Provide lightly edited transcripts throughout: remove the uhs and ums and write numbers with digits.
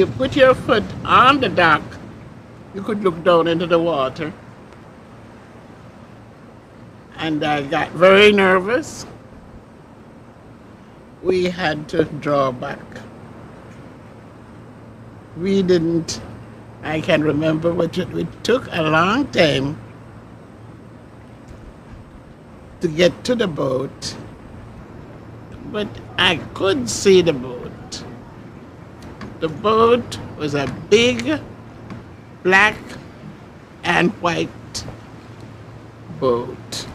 you put your foot on the dock, you could look down into the water. And I got very nervous. We had to draw back. I can remember, but it took a long time to get to the boat, but I could see the boat. The boat was a big black and white boat.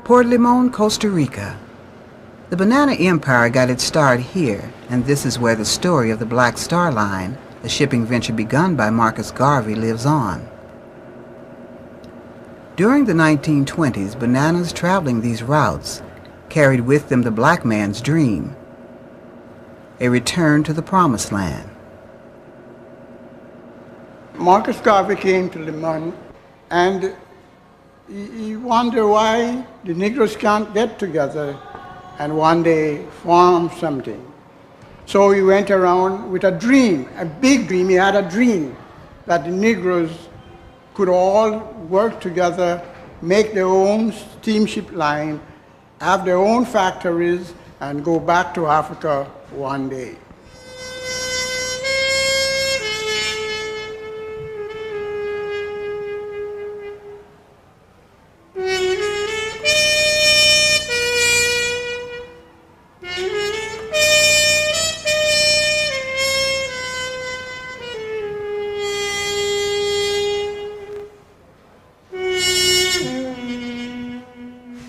Port Limon, Costa Rica. The Banana Empire got its start here, and this is where the story of the Black Star Line, a shipping venture begun by Marcus Garvey, lives on. During the 1920s, bananas traveling these routes carried with them the black man's dream, a return to the Promised Land. Marcus Garvey came to Limon, and he wondered why the Negroes can't get together and one day form something. So he went around with a dream, a big dream. He had a dream that the Negroes could all work together, make their own steamship line, have their own factories, and go back to Africa one day.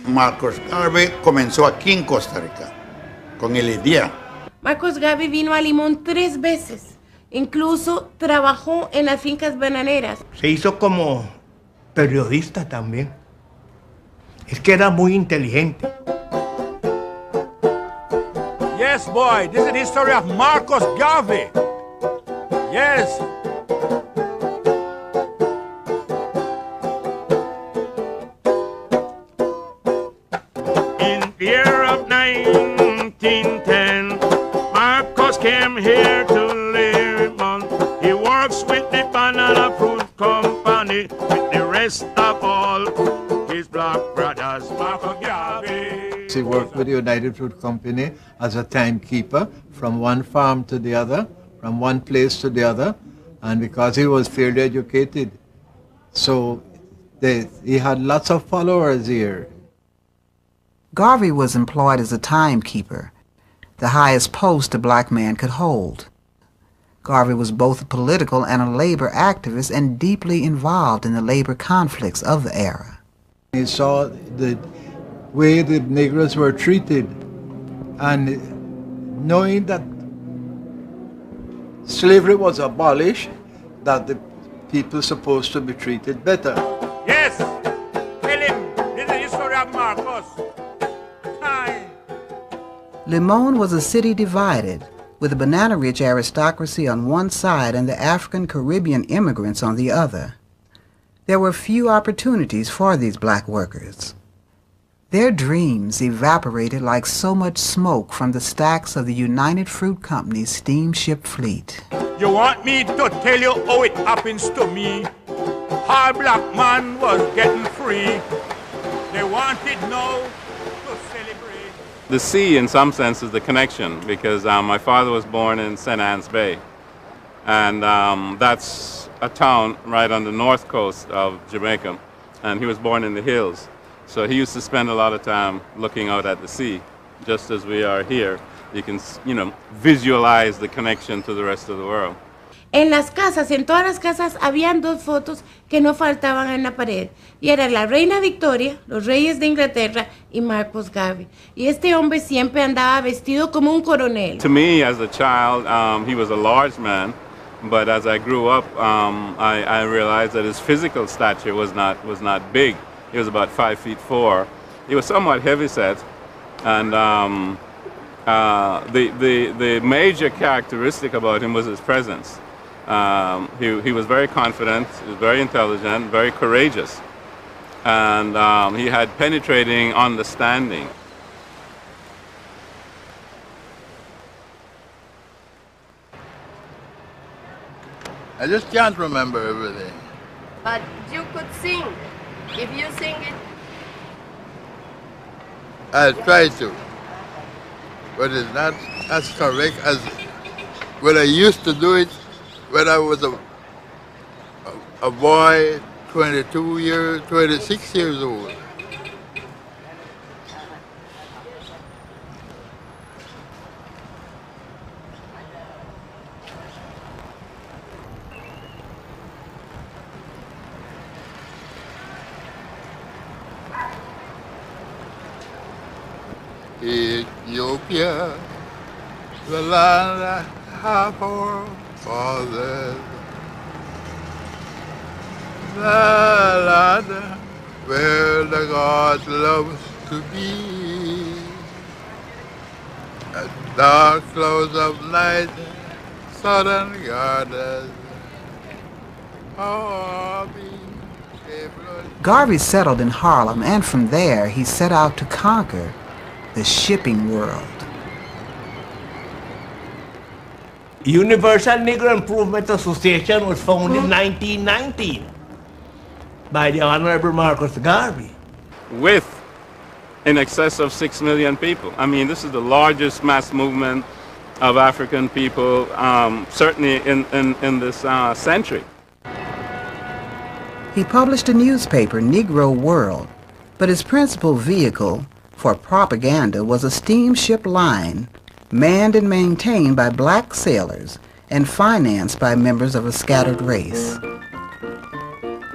Marcus Garvey comenzó aquí en Costa Rica, con la idea. Marcus Garvey vino a Limón 3 veces. Incluso trabajó en las fincas bananeras. Se hizo como periodista también. Es que era muy inteligente. Yes, boy, this is the story of Marcus Garvey. Yes. The year of 1910, Marcus came here to Limon. He works with the Banana Fruit Company with the rest of all his black brothers. Marcus Garvey. He worked with the United Fruit Company as a timekeeper from one farm to the other, from one place to the other, and because he was fairly educated, so he had lots of followers here. Garvey was employed as a timekeeper, the highest post a black man could hold. Garvey was both a political and a labor activist and deeply involved in the labor conflicts of the era. He saw the way the Negroes were treated, and knowing that slavery was abolished, that the people supposed to be treated better. Yes, tell him, this is the story of Marcus. Limon was a city divided, with the banana-rich aristocracy on one side and the African-Caribbean immigrants on the other. There were few opportunities for these black workers. Their dreams evaporated like so much smoke from the stacks of the United Fruit Company's steamship fleet. You want me to tell you how it happens to me? Our black man was getting free. They wanted now to celebrate. The sea, in some sense, is the connection, because my father was born in St. Anne's Bay, and that's a town right on the north coast of Jamaica, and he was born in the hills. So he used to spend a lot of time looking out at the sea, just as we are here. You can, visualize the connection to the rest of the world. En las casas, en todas las casas, habían 2 fotos que no faltaban en la pared. Y era la reina Victoria, los reyes de Inglaterra y Marcus Garvey. Y este hombre siempre andaba vestido como un coronel. To me, as a child, he was a large man, but as I grew up, I realized that his physical stature was not big. He was about 5'4". He was somewhat heavyset, and the major characteristic about him was his presence. He was very confident, he was very intelligent, very courageous, and he had penetrating understanding. I just can't remember everything. But you could sing. If you sing it. I'll try to. But it's not as correct as when I used to do it when I was a boy, 26 years old. Ethiopia, the land I have for fathers, the land where the God loves to be. At dark close of night, southern gardens, Garvey settled in Harlem, and from there he set out to conquer the shipping world. Universal Negro Improvement Association was founded in 1919 by the Honorable Marcus Garvey. With in excess of 6 million people. I mean, this is the largest mass movement of African people, certainly in this century. He published a newspaper, Negro World, but his principal vehicle for propaganda was a steamship line manned and maintained by black sailors and financed by members of a scattered race.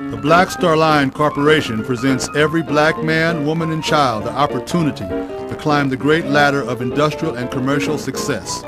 The Black Star Line Corporation presents every black man, woman, and child the opportunity to climb the great ladder of industrial and commercial success.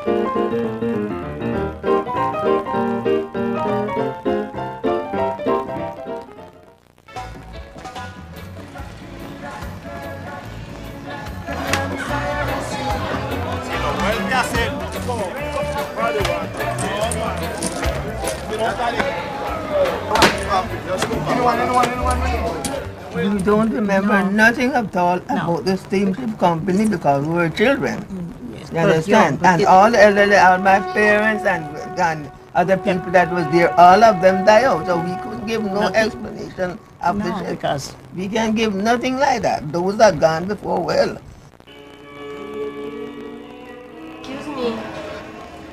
We don't remember nothing at all about the steamship company because we were children. Yes, You understand? And all the elderly, all my parents and other people that was there, all of them died out. So we could give no explanation of the ship. Because we can give nothing like that. Those are gone before well.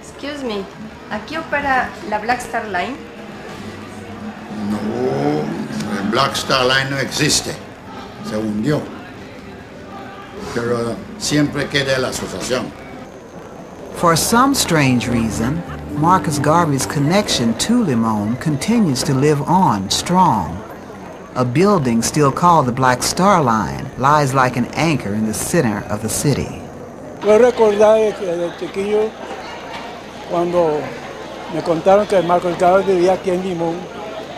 Excuse me. ¿Aquí opera la Black Star Line? No, el Black Star Line no existe, se hundió, pero siempre queda la asociación. For some strange reason, Marcus Garvey's connection to Limon continues to live on strong. A building still called the Black Star Line lies like an anchor in the center of the city. Yo recordaba de chiquillo cuando me contaron que Marcus Garvey vivía aquí en Limón,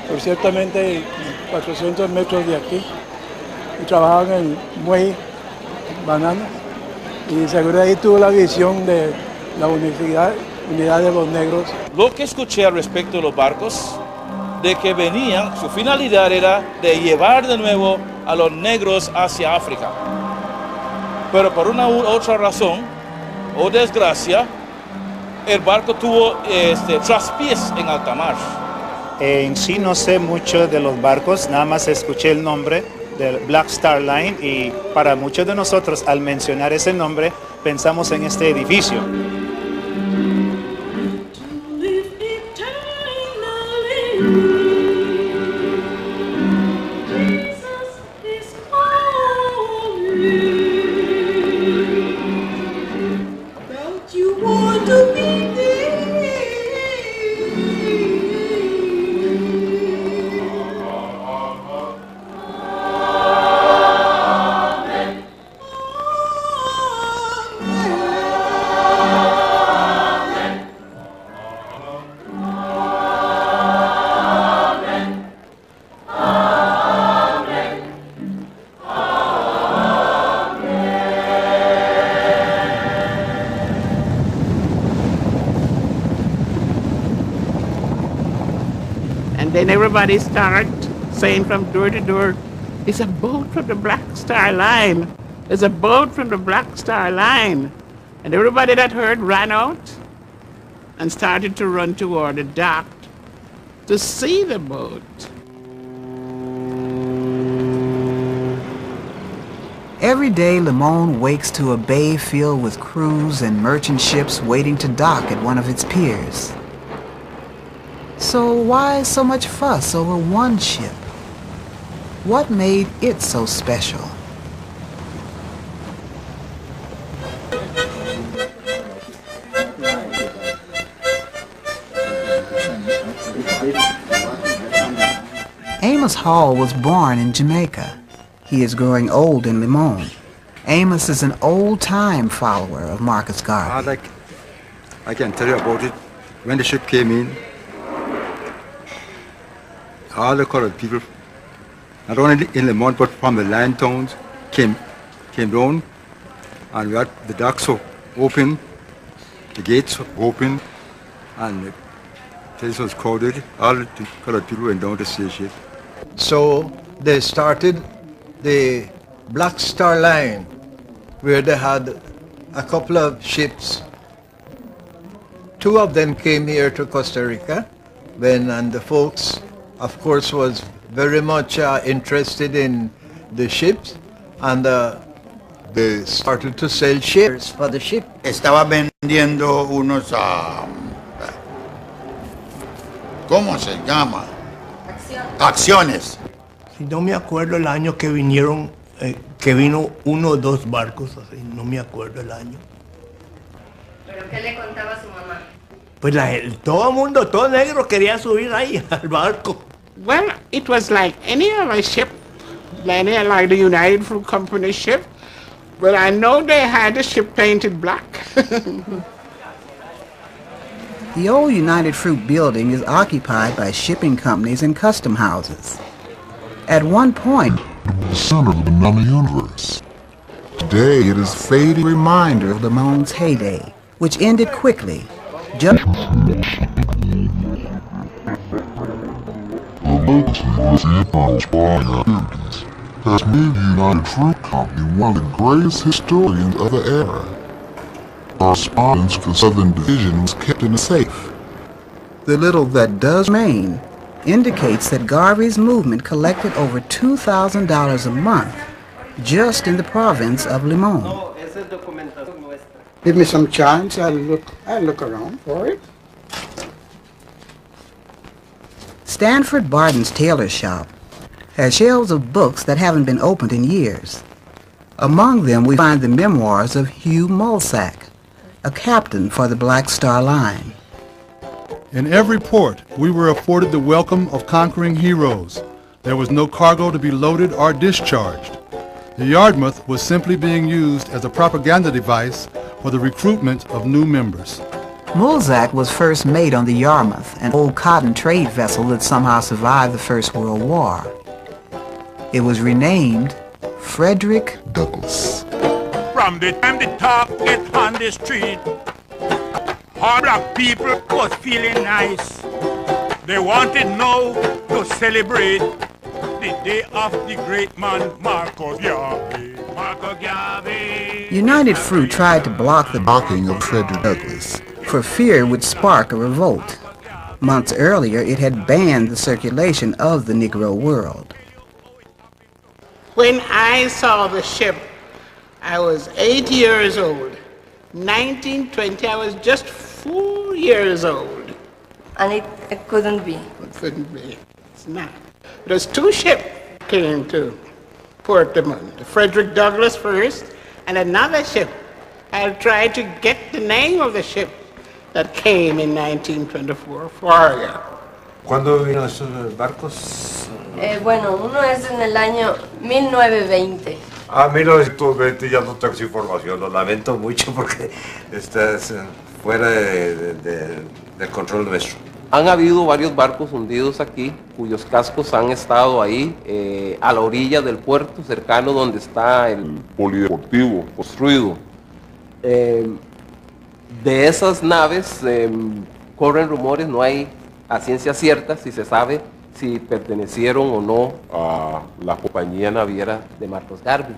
por ciertamente 400 metros de aquí, y trabajaba en el muelle Banana, y seguro ahí tuvo la visión de la unidad de los negros. Lo que escuché al respecto de los barcos, de que venían, su finalidad era de llevar de nuevo a los negros hacia África. Pero por una u otra razón, o desgracia, el barco tuvo traspiés en alta mar. En sí no sé mucho de los barcos, nada más escuché el nombre del Black Star Line y para muchos de nosotros al mencionar ese nombre pensamos en este edificio. And then everybody start saying from door to door, "It's a boat from the Black Star Line. There's a boat from the Black Star Line." And everybody that heard ran out and started to run toward the dock to see the boat. Every day, Limon wakes to a bay filled with crews and merchant ships waiting to dock at one of its piers. So why so much fuss over one ship? What made it so special? Amos Hall was born in Jamaica. He is growing old in Limon. Amos is an old-time follower of Marcus Garvey. I can tell you about it. When the ship came in, all the colored people, not only in Limon but from the land towns, came down, and we had the docks open, the gates open, and the place was crowded. All the colored people went down to see the ship. So they started the Black Star Line, where they had a couple of ships. Two of them came here to Costa Rica, and the folks, of course, was very much interested in the ships, and they started to sell shares for the ship. Estaba vendiendo unos, ¿cómo se llama? Acciones. Si no me acuerdo el año que vinieron, que vino uno o dos barcos, así, no me acuerdo el año. ¿Pero qué le contaba a su mamá? Pues todo el mundo, todo negro quería subir ahí al barco. Well, it was like any other ship, like the United Fruit Company ship, but I know they had the ship painted black. The old United Fruit building is occupied by shipping companies and custom houses. At one point, the center of the banana universe. Today it is a fading reminder of Limon's heyday, which ended quickly. Just The legacy of the infernal sprawling activities has made the United Fruit Company one of the greatest historians of the era. Correspondence to the Southern Division was kept in a safe. The little that does remain indicates that Garvey's movement collected over $2,000 a month just in the province of Limon. Give me some chance, I'll look around for it. Stanford Barton's tailor shop has shelves of books that haven't been opened in years. Among them we find the memoirs of Hugh Mulsack, a captain for the Black Star Line. In every port, we were afforded the welcome of conquering heroes. There was no cargo to be loaded or discharged. The Yarmouth was simply being used as a propaganda device for the recruitment of new members. Mulsack was first mate on the Yarmouth, an old cotton trade vessel that somehow survived the First World War. It was renamed Frederick Douglass. From the time the talk get on the street, all black people was feeling nice. They wanted now to celebrate the day of the great man Marcus Garvey. Marcus Garvey. United Fruit tried to block the docking of Frederick Douglass for fear it would spark a revolt. Months earlier, it had banned the circulation of the Negro world. When I saw the ship, I was 8 years old. 1920, I was just 4 years old. And it couldn't be. It couldn't be. It's not. There's two ships came to Port Limon. The Frederick Douglass first, and another ship. I'll try to get the name of the ship that came in 1924, Forerunner. ¿Cuándo vinieron esos barcos? Bueno, uno es en el año 1920. 1920 ya no tengo esa información, lo lamento mucho porque está fuera del control nuestro. Han habido varios barcos hundidos aquí, cuyos cascos han estado ahí, a la orilla del puerto, cercano donde está el polideportivo construido. De esas naves corren rumores, no hay a ciencia cierta si se sabe si pertenecieron o no a la compañía naviera de Marcus Garvey.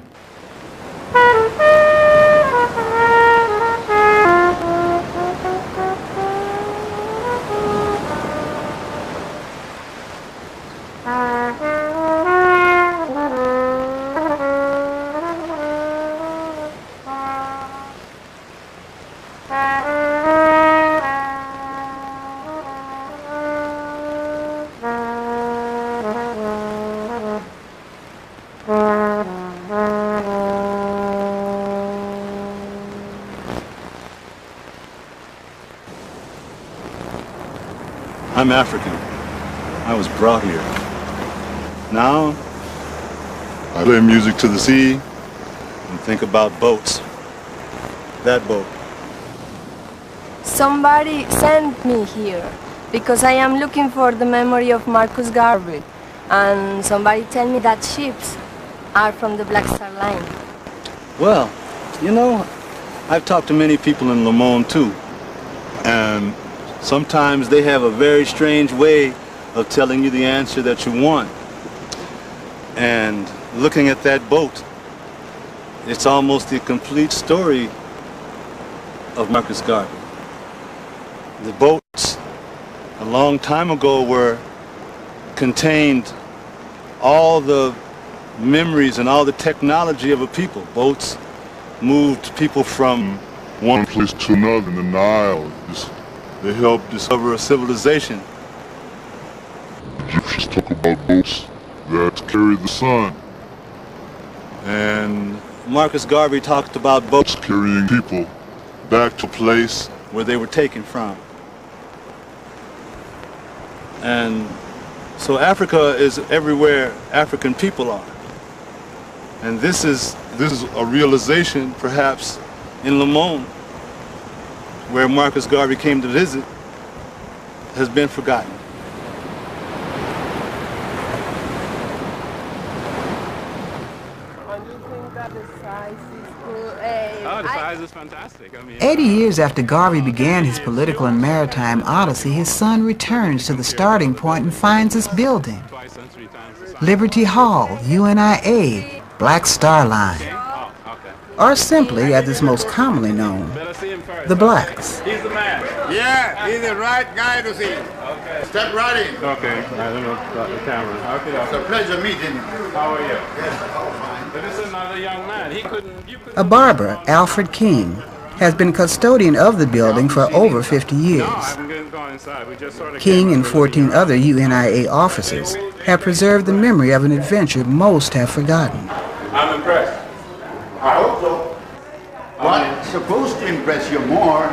I'm African. I was brought here. Now, I play music to the sea and think about boats. That boat. Somebody sent me here because I am looking for the memory of Marcus Garvey, and somebody tell me that ships are from the Black Star Line. Well, you know, I've talked to many people in Le Monde too, and sometimes they have a very strange way of telling you the answer that you want. And looking at that boat, it's almost the complete story of Marcus Garvey. The boats, a long time ago, contained all the memories and all the technology of a people. Boats moved people from one place to another in the Nile. They helped discover a civilization. Egyptians talk about boats that carry the sun. And Marcus Garvey talked about boats carrying people back to a place where they were taken from. And so Africa is everywhere African people are. And this is a realization, perhaps, in Le Monde, where Marcus Garvey came to visit, has been forgotten. Oh, the size is fantastic. I mean, 80 years after Garvey began his political and maritime odyssey, his son returns to the starting point and finds this building. Liberty Hall, UNIA, Black Star Line. Or simply, as it's most commonly known, the Blacks. He's the man. Yeah, he's the right guy to see. Okay. Step right in. Okay, I don't know about the camera. Okay, it's a pleasure meeting you. How are you? Yes, all fine. But this is another young man. You couldn't. A barber, Alfred King, has been custodian of the building for over 50 years. King and 14 other UNIA officers have preserved the memory of an adventure most have forgotten. I'm impressed. I hope so. What's supposed to impress you more?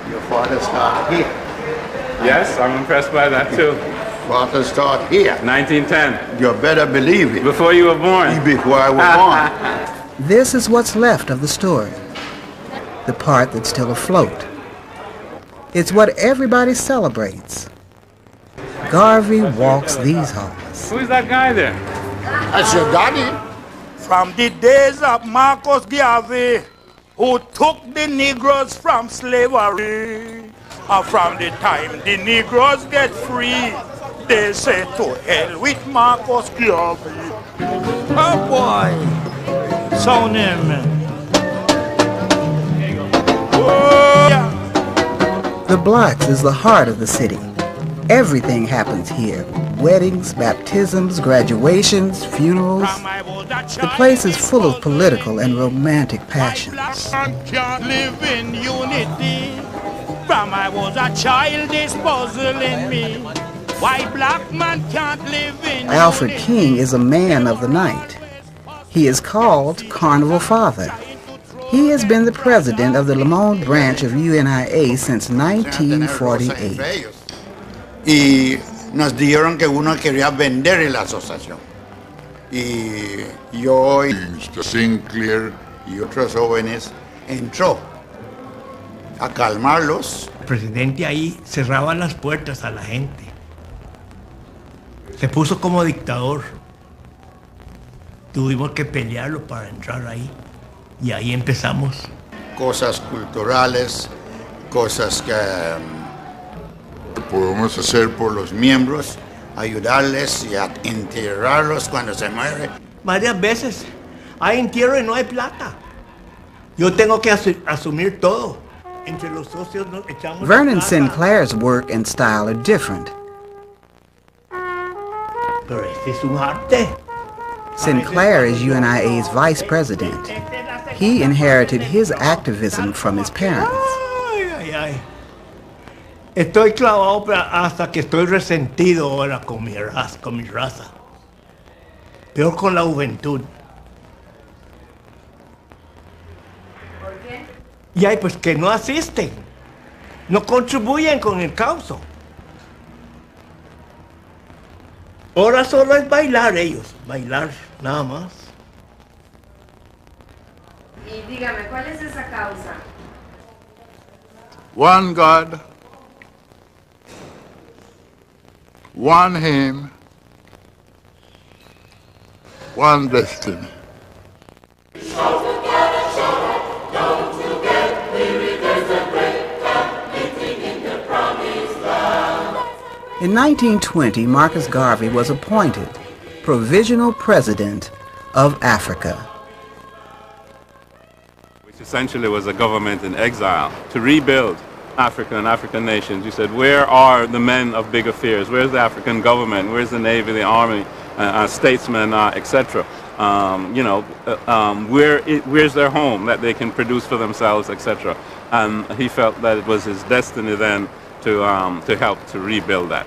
Your father started here. Yes, I'm impressed by that too. Father started here. 1910. You better believe it. Before you were born. Before I was born. This is what's left of the story. The part that's still afloat. It's what everybody celebrates. Garvey walks these halls. Who's that guy there? That's your daddy. From the days of Marcus Garvey, who took the Negroes from slavery, and from the time the Negroes get free, they say to hell with Marcus Garvey. Oh boy, sound him, man. Oh, yeah. The Blacks is the heart of the city. Everything happens here. Weddings, baptisms, graduations, funerals. The place is full of political and romantic passions. Black man can't live in unity. From I was a child, this puzzling me. Why black man can't live in unity? Alfred King is a man of the night. He is called Carnival Father. He has been the president of the Le Monde branch of UNIA since 1948. Y nos dijeron que uno quería vender la asociación. Y yo y Mr. Sinclair y otros jóvenes entró a calmarlos. El presidente ahí cerraba las puertas a la gente. Se puso como dictador. Tuvimos que pelearlo para entrar ahí. Y ahí empezamos. Cosas culturales, cosas que podemos hacer por los miembros, ayudarles y a enterrarlos cuando se muere. Varias veces hay entierro y no hay plata. Yo tengo que asumir todo. Entre los socios nos echamos Vernon plata. Sinclair's work and style are different. Pero este es un arte. Sinclair is UNIA's vice president. He inherited his activism from his parents. Ay, ay. Estoy clavado hasta que estoy resentido ahora con mi raza. Peor con la juventud. ¿Por qué? Y hay pues que no asisten, no contribuyen con el causa. Ahora solo es bailar ellos, bailar nada más. Y dígame, ¿cuál es esa causa? One God, one aim, one destiny. In 1920, Marcus Garvey was appointed Provisional President of Africa. Which essentially was a government in exile to rebuild Africa and African nations. You said, where are the men of big affairs? Where's the African government? Where's the Navy, the Army, statesmen, etc.? Where's their home that they can produce for themselves, etc.? And he felt that it was his destiny then to help to rebuild that.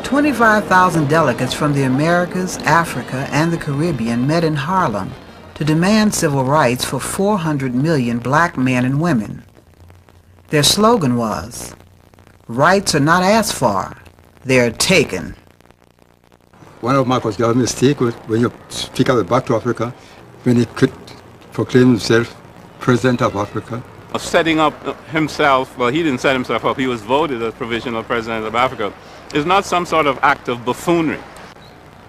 25,000 delegates from the Americas, Africa, and the Caribbean met in Harlem to demand civil rights for 400 million black men and women. Their slogan was, "Rights are not asked for, they are taken." One of Marcus Garvey's mistakes was when you speak about back to Africa, when he could proclaim himself President of Africa. Of setting up himself, well, he didn't set himself up, he was voted as Provisional President of Africa, is not some sort of act of buffoonery.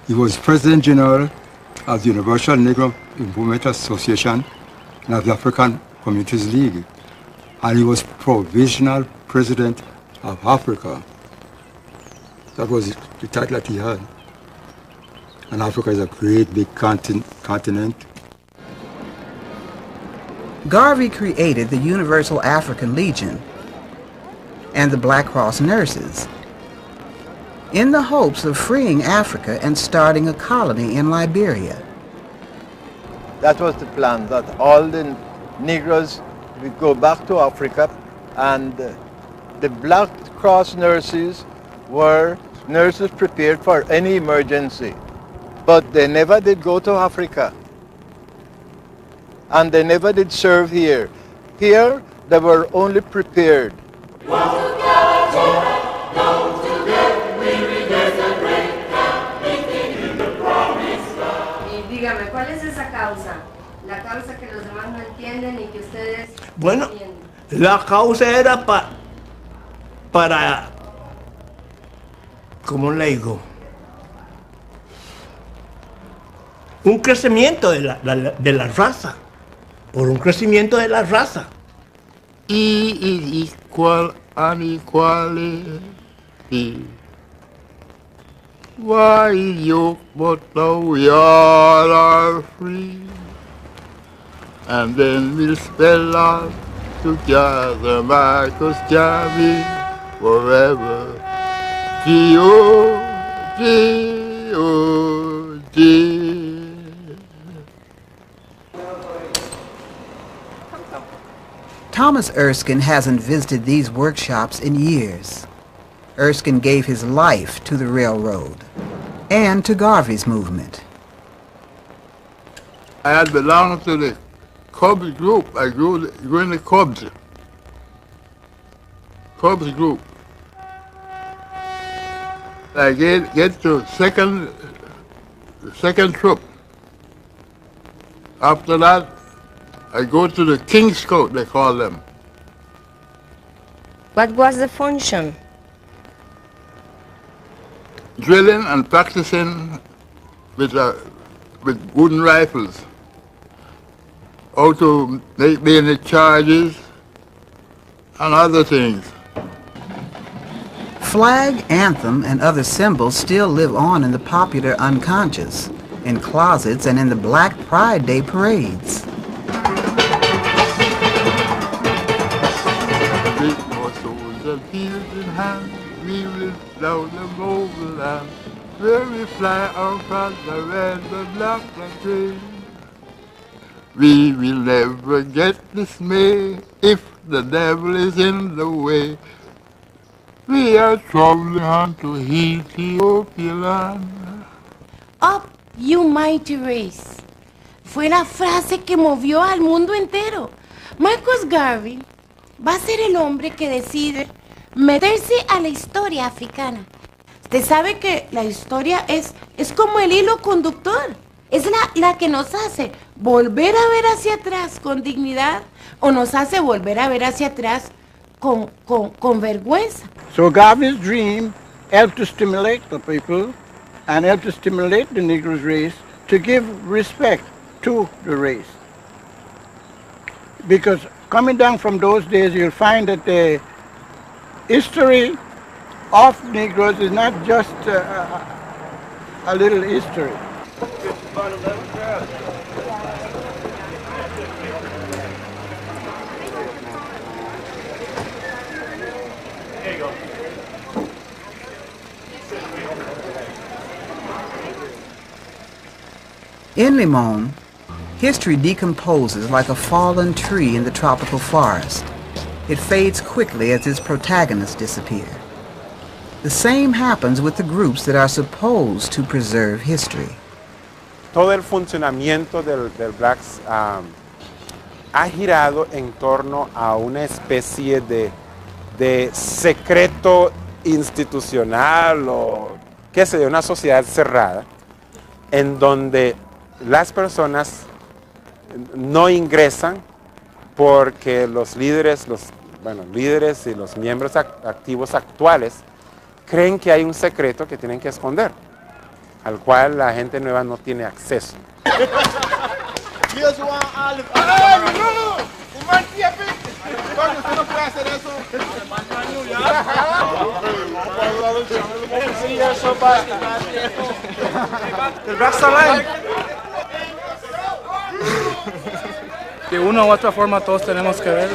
He was President General of the Universal Negro Improvement Association and of the African Communities League. And he was Provisional President of Africa. That was the title that he had. And Africa is a great big continent. Garvey created the Universal African Legion and the Black Cross Nurses in the hopes of freeing Africa and starting a colony in Liberia. That was the plan, that all the Negroes would go back to Africa, and the Black Cross nurses were nurses prepared for any emergency. But they never did go to Africa. And they never did serve here. Here, they were only prepared. Y dígame, ¿cuál es esa causa? La causa que los demás no entienden y que ustedes Bueno, entienden. la causa era para, ¿cómo le digo? Un crecimiento de la raza. Por un crecimiento de la raza. E is equal and equality. Why you but now we all are free? And then we'll spell out together Marcus Garvey forever. G-O-G-O-G. Thomas Erskine hasn't visited these workshops in years. Erskine gave his life to the railroad and to Garvey's movement. I had belonged to the Cubs group. I grew in the Cubs group. I get to the second troop. After that, I go to the King Scout, they call them. What was the function? Drilling and practicing with wooden rifles. How to make bayonet charges and other things. flag, anthem, and other symbols still live on in the popular unconscious, in closets, and in the Black Pride Day parades. With our swords and shields in hand, we will down the overland, where we fly across the red and black country. We will never get dismayed if the devil is in the way. We are traveling on to Ethiopia land. Up, you mighty race. Fue la frase que movió al mundo entero. Marcus Garvey va a ser el hombre que decide meterse a la historia africana. Usted sabe que la historia es como el hilo conductor. Es la que nos hace volver a ver hacia atrás con dignidad o nos hace volver a ver hacia atrás con vergüenza. So Garvey's dream helped to stimulate the people and helped to stimulate the Negro race to give respect to the race. Because coming down from those days, you'll find that the history of Negroes is not just a little history. In Limon, history decomposes like a fallen tree in the tropical forest. It fades quickly as its protagonists disappear. The same happens with the groups that are supposed to preserve history. Todo el funcionamiento del Blacks ha girado en torno a una especie de secreto institucional o qué sé yo, una sociedad cerrada en donde las personas no ingresan porque los líderes, líderes y los miembros activos actuales creen que hay un secreto que tienen que esconder, al cual la gente nueva no tiene acceso. De una u otra forma todos tenemos que ver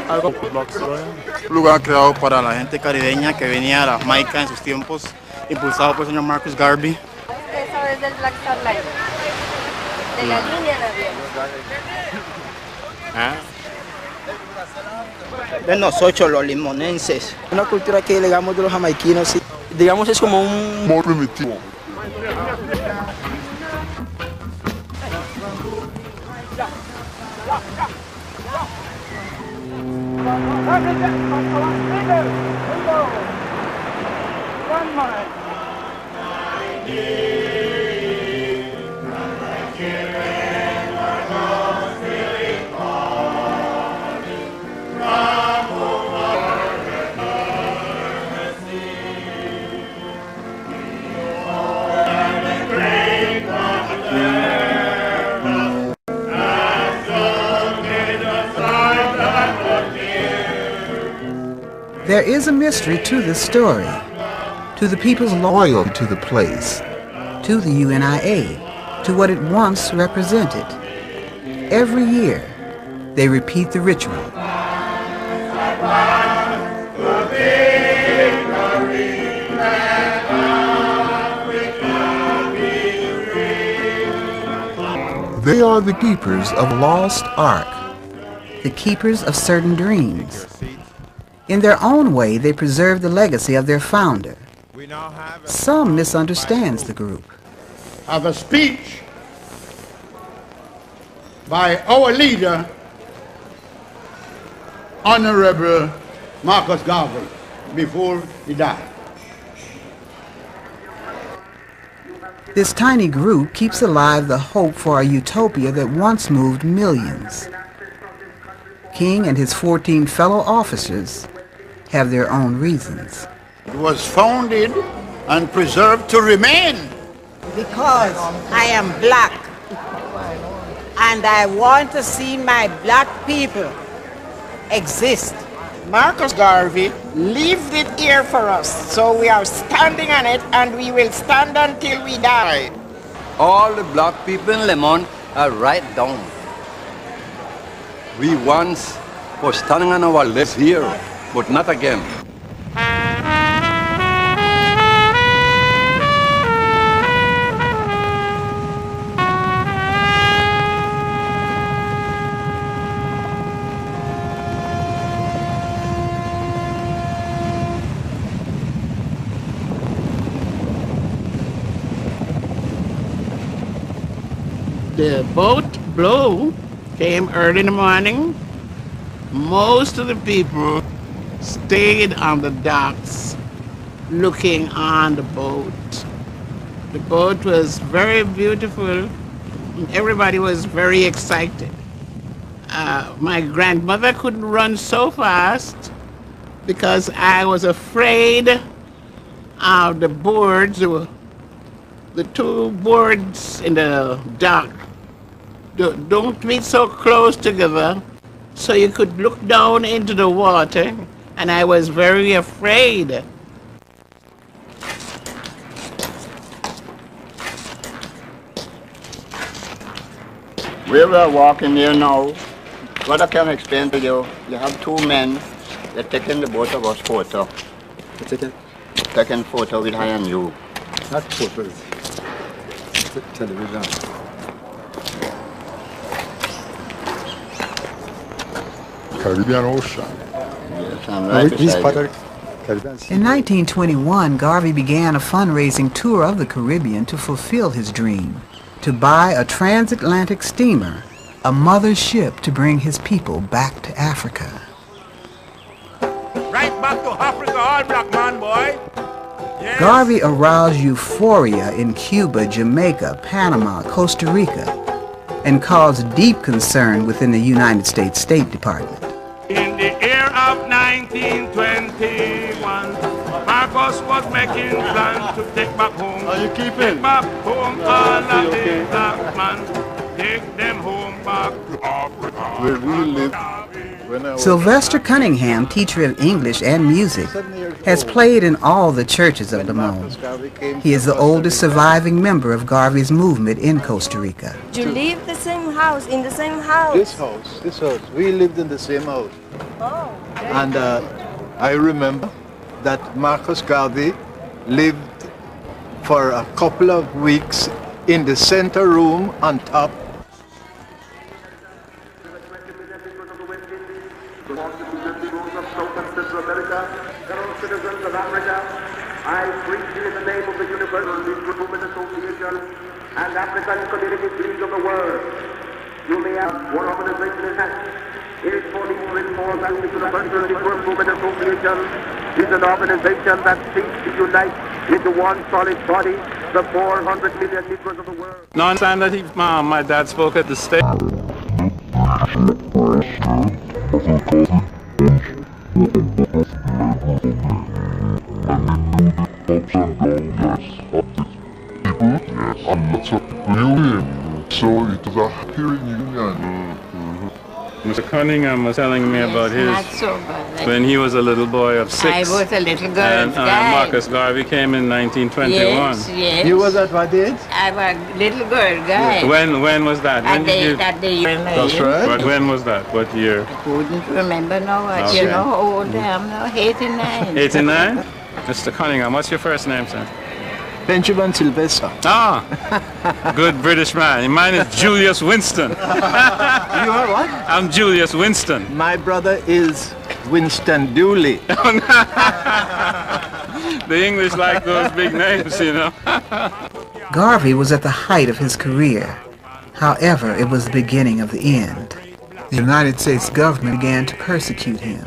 algo. Un lugar creado para la gente caribeña que venía a la Jamaica en sus tiempos, impulsado por el señor Marcus Garvey. Eso es del Black Star Line, de la línea naviera. De nosotros los limonenses. Una cultura que legamos de los jamaiquinos, digamos es como un... Muy primitivo. There is a mystery to this story, to the people's loyalty to the place, to the UNIA, to what it once represented. Every year, they repeat the ritual. They are the keepers of a lost ark, the keepers of certain dreams. In their own way, they preserve the legacy of their founder. Some misunderstands the group. Of a speech by our leader, Honorable Marcus Garvey, before he died. This tiny group keeps alive the hope for a utopia that once moved millions. King and his 14 fellow officers have their own reasons. It was founded and preserved to remain. Because I am black and I want to see my black people exist. Marcus Garvey leave it here for us. So we are standing on it, and we will stand until we die. All the black people in Lemon are right down. We once were standing on our legs here, but not again. The boat blow came early in the morning. Most of the people stayed on the docks looking on the boat. The boat was very beautiful. Everybody was very excited. My grandmother couldn't run so fast because I was afraid of the boards, the two boards in the dock. Don't be so close together so you could look down into the water, and I was very afraid. We were walking here now. What I can explain to you, you have two men, they're taking the both of us photo. Taking photo with I and you. Not photos. Television. Caribbean Ocean. Yes, I'm right beside you. In 1921, Garvey began a fundraising tour of the Caribbean to fulfill his dream, to buy a transatlantic steamer, a mother ship to bring his people back to Africa. Right back to Africa, all black man, boy. Yes. Garvey aroused euphoria in Cuba, Jamaica, Panama, Costa Rica, and caused deep concern within the United States State Department. In the year of 1921, Marcus was making plans to take back home. Are you keeping? Take back home all of the black man. Take them home back to Africa. Where we lived when I was... Sylvester Cunningham, teacher of English and music, has played in all the churches of Limon. He is the oldest surviving member of Garvey's movement in Costa Rica. You live the same house, in the same house? This house. We lived in the same house. Oh, and I remember that Marcus Garvey lived for a couple of weeks in the center room on top. Citizens of Africa, I greet you in the name of the Universal Movement Association and African Community League of the World. You may have one organization in that. It is for the reform that the Universal Movement Association is an organization that seeks to unite into one solid body the 400 million Negroes of the world. No, I understand that my dad spoke at the state. So it was a happy reunion. Mr. Cunningham was telling me about his, not so bad. when he was a little boy of 6. I was a little girl. And Marcus Garvey came in 1921. Yes, yes. You was at what age? I was a little girl guy. When was that? When did you... That day. That's right. But when was that? What year? I couldn't remember now. Okay. You know how old I am now? 89. 89? Mr. Cunningham, what's your first name, sir? Benjamin Sylvester. Ah, good British man. Mine is Julius Winston. You are what? I'm Julius Winston. My brother is Winston Dooley. The English like those big names, you know. Garvey was at the height of his career. However, it was the beginning of the end. The United States government began to persecute him.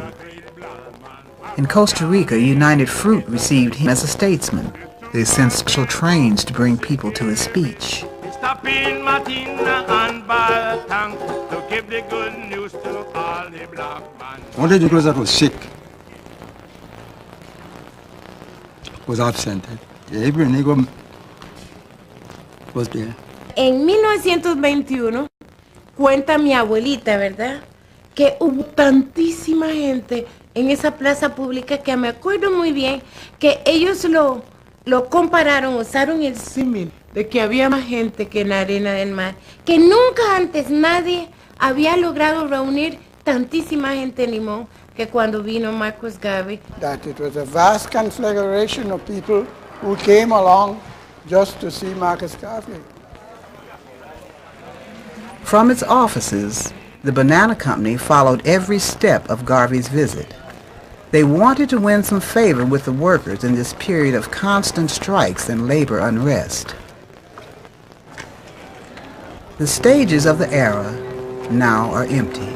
In Costa Rica, United Fruit received him as a statesman. They sent special trains to bring people to his speech. Stop in Martina and Baltang to give the good news to all the black men. One of the Negroes that was sick was absented. Every Negro was there. En 1921, cuenta mi abuelita, ¿verdad?, que hubo tantísima gente en esa plaza pública que me acuerdo muy bien que ellos lo compararon, usaron el símil de que había más gente que en la arena del mar, que nunca antes nadie había logrado reunir tantísima gente en Limón que cuando vino Marcus Garvey. That it was a vast conflagration of people who came along just to see Marcus Garvey. From its offices, the Banana Company followed every step of Garvey's visit. They wanted to win some favor with the workers in this period of constant strikes and labor unrest. The stages of the era now are empty.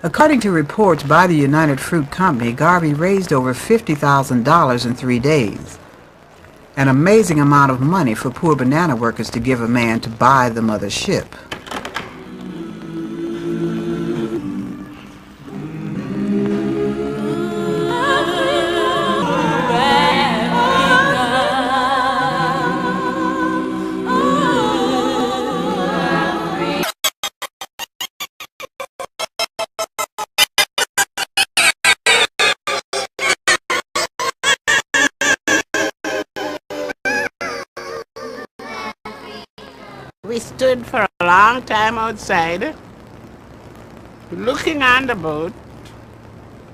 According to reports by the United Fruit Company, Garvey raised over $50,000 in 3 days, an amazing amount of money for poor banana workers to give a man to buy the mother ship. We stood for a long time outside, looking on the boat,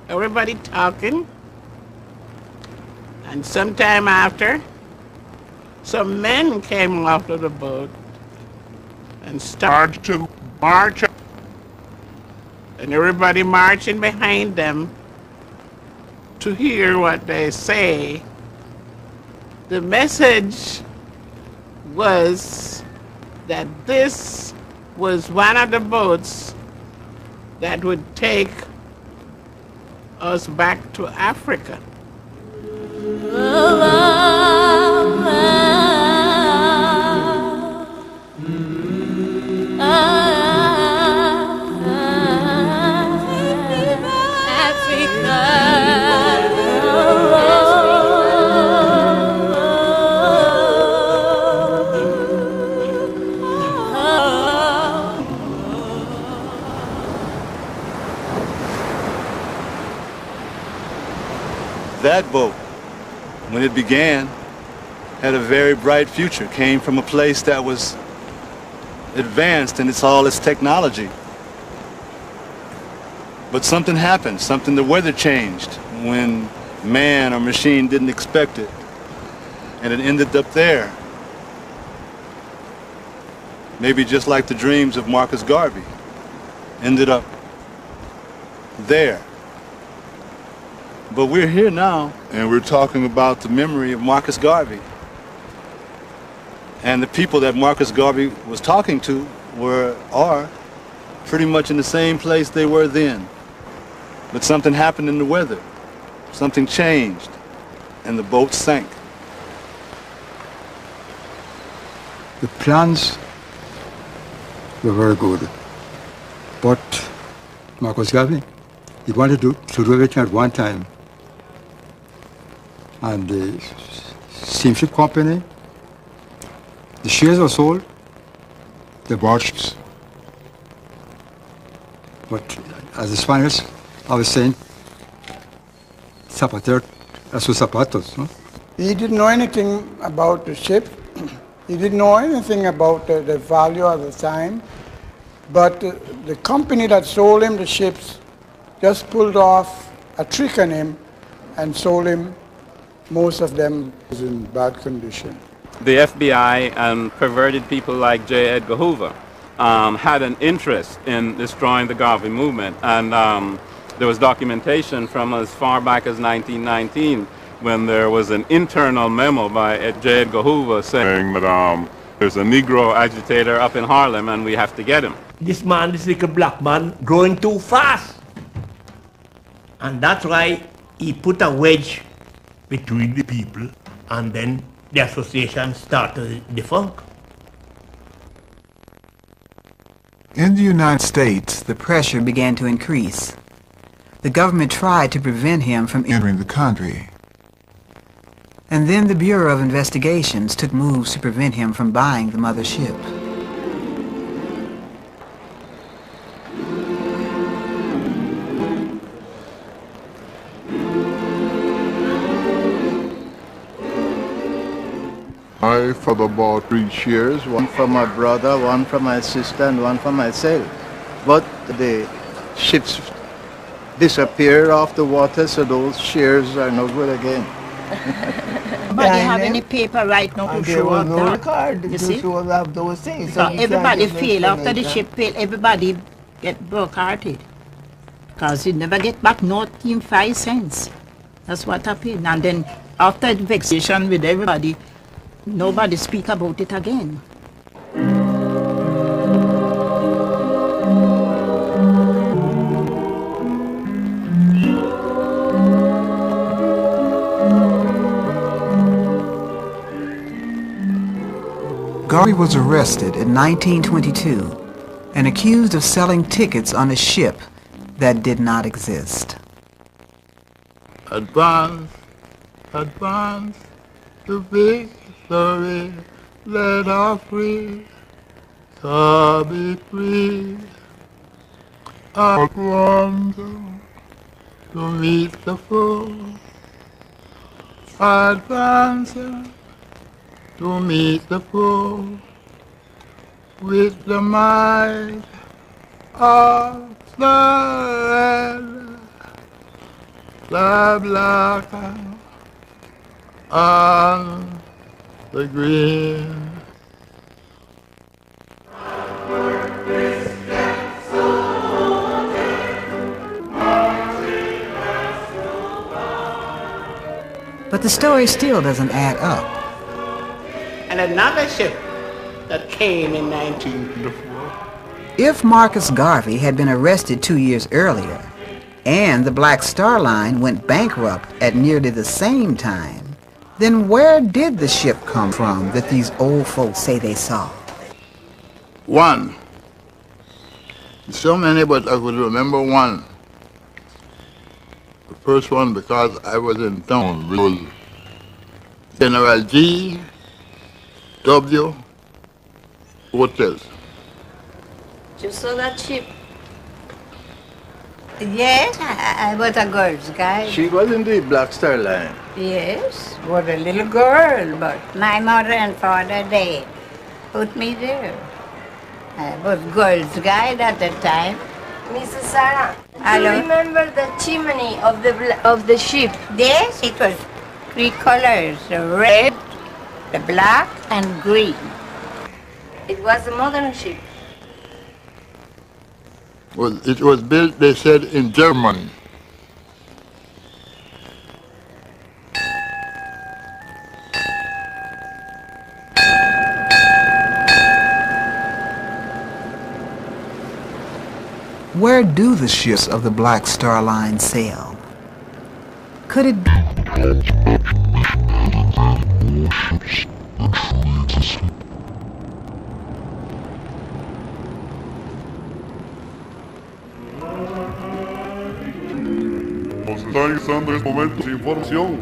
everybody talking, and sometime after, some men came out of the boat and started to march, and everybody marching behind them to hear what they say. The message was that this was one of the boats that would take us back to Africa. That boat, when it began, had a very bright future, came from a place that was advanced in all its technology. But something happened, the weather changed when man or machine didn't expect it, and it ended up there. Maybe just like the dreams of Marcus Garvey, ended up there. But we're here now, and we're talking about the memory of Marcus Garvey. And the people that Marcus Garvey was talking to are pretty much in the same place they were then. But something happened in the weather. Something changed, and the boat sank. The plans were very good, but Marcus Garvey, he wanted to do everything at one time. And the steamship company, the shares were sold, they bought ships. But as the Spaniards always saying, zapatero a sus zapatos. No? He didn't know anything about the ship. He didn't know anything about the value at the time. But the company that sold him the ships just pulled off a trick on him and sold him. Most of them was in bad condition. The FBI and perverted people like J. Edgar Hoover had an interest in destroying the Garvey movement, and there was documentation from as far back as 1919 when there was an internal memo by J. Edgar Hoover saying that there's a Negro agitator up in Harlem and we have to get him. This little black man, growing too fast. And that's why he put a wedge between the people, and then the association started to defunct. In the United States, the pressure began to increase. The government tried to prevent him from entering the country. And then the Bureau of Investigations took moves to prevent him from buying the mother ship. I father bought 3 shares, one for my brother, one for my sister, and one for myself. But the ships disappeared off the water, so those shares are no good again. Nobody have any paper right now to show up no that. record You to see? show up those things. So you everybody can't get fail after the information. ship fail. Everybody get broke-hearted because he never get back not even 5 cents. That's what happened. And then after the vexation with everybody, nobody speak about it again. Garvey was arrested in 1922 and accused of selling tickets on a ship that did not exist. Advance, advance to victory, let our free soul be free. Advance to meet the foe, advance to meet the foe with the might of the red, the black and the green. But the story still doesn't add up. And another ship that came in 1924. If Marcus Garvey had been arrested 2 years earlier, and the Black Star Line went bankrupt at nearly the same time, then where did the ship come from that these old folks say they saw? One. So many, but I could remember one. The first one, because I was in town, was General G. W. Hotels. You saw that ship? Yes, I was a girl's guide. She was in the Black Star Line. Yes, was a little girl, but my mother and father, they put me there. I was girl's guide at the time. Mrs. Sarah, do Hello? you remember the chimney of the ship? Yes, it was 3 colors, the red, the black, and green. It was a modern ship. Well, it was built, they said, in Germany. Where do the ships of the Black Star Line sail? Could it be? Nos está avisando en estos momentos información.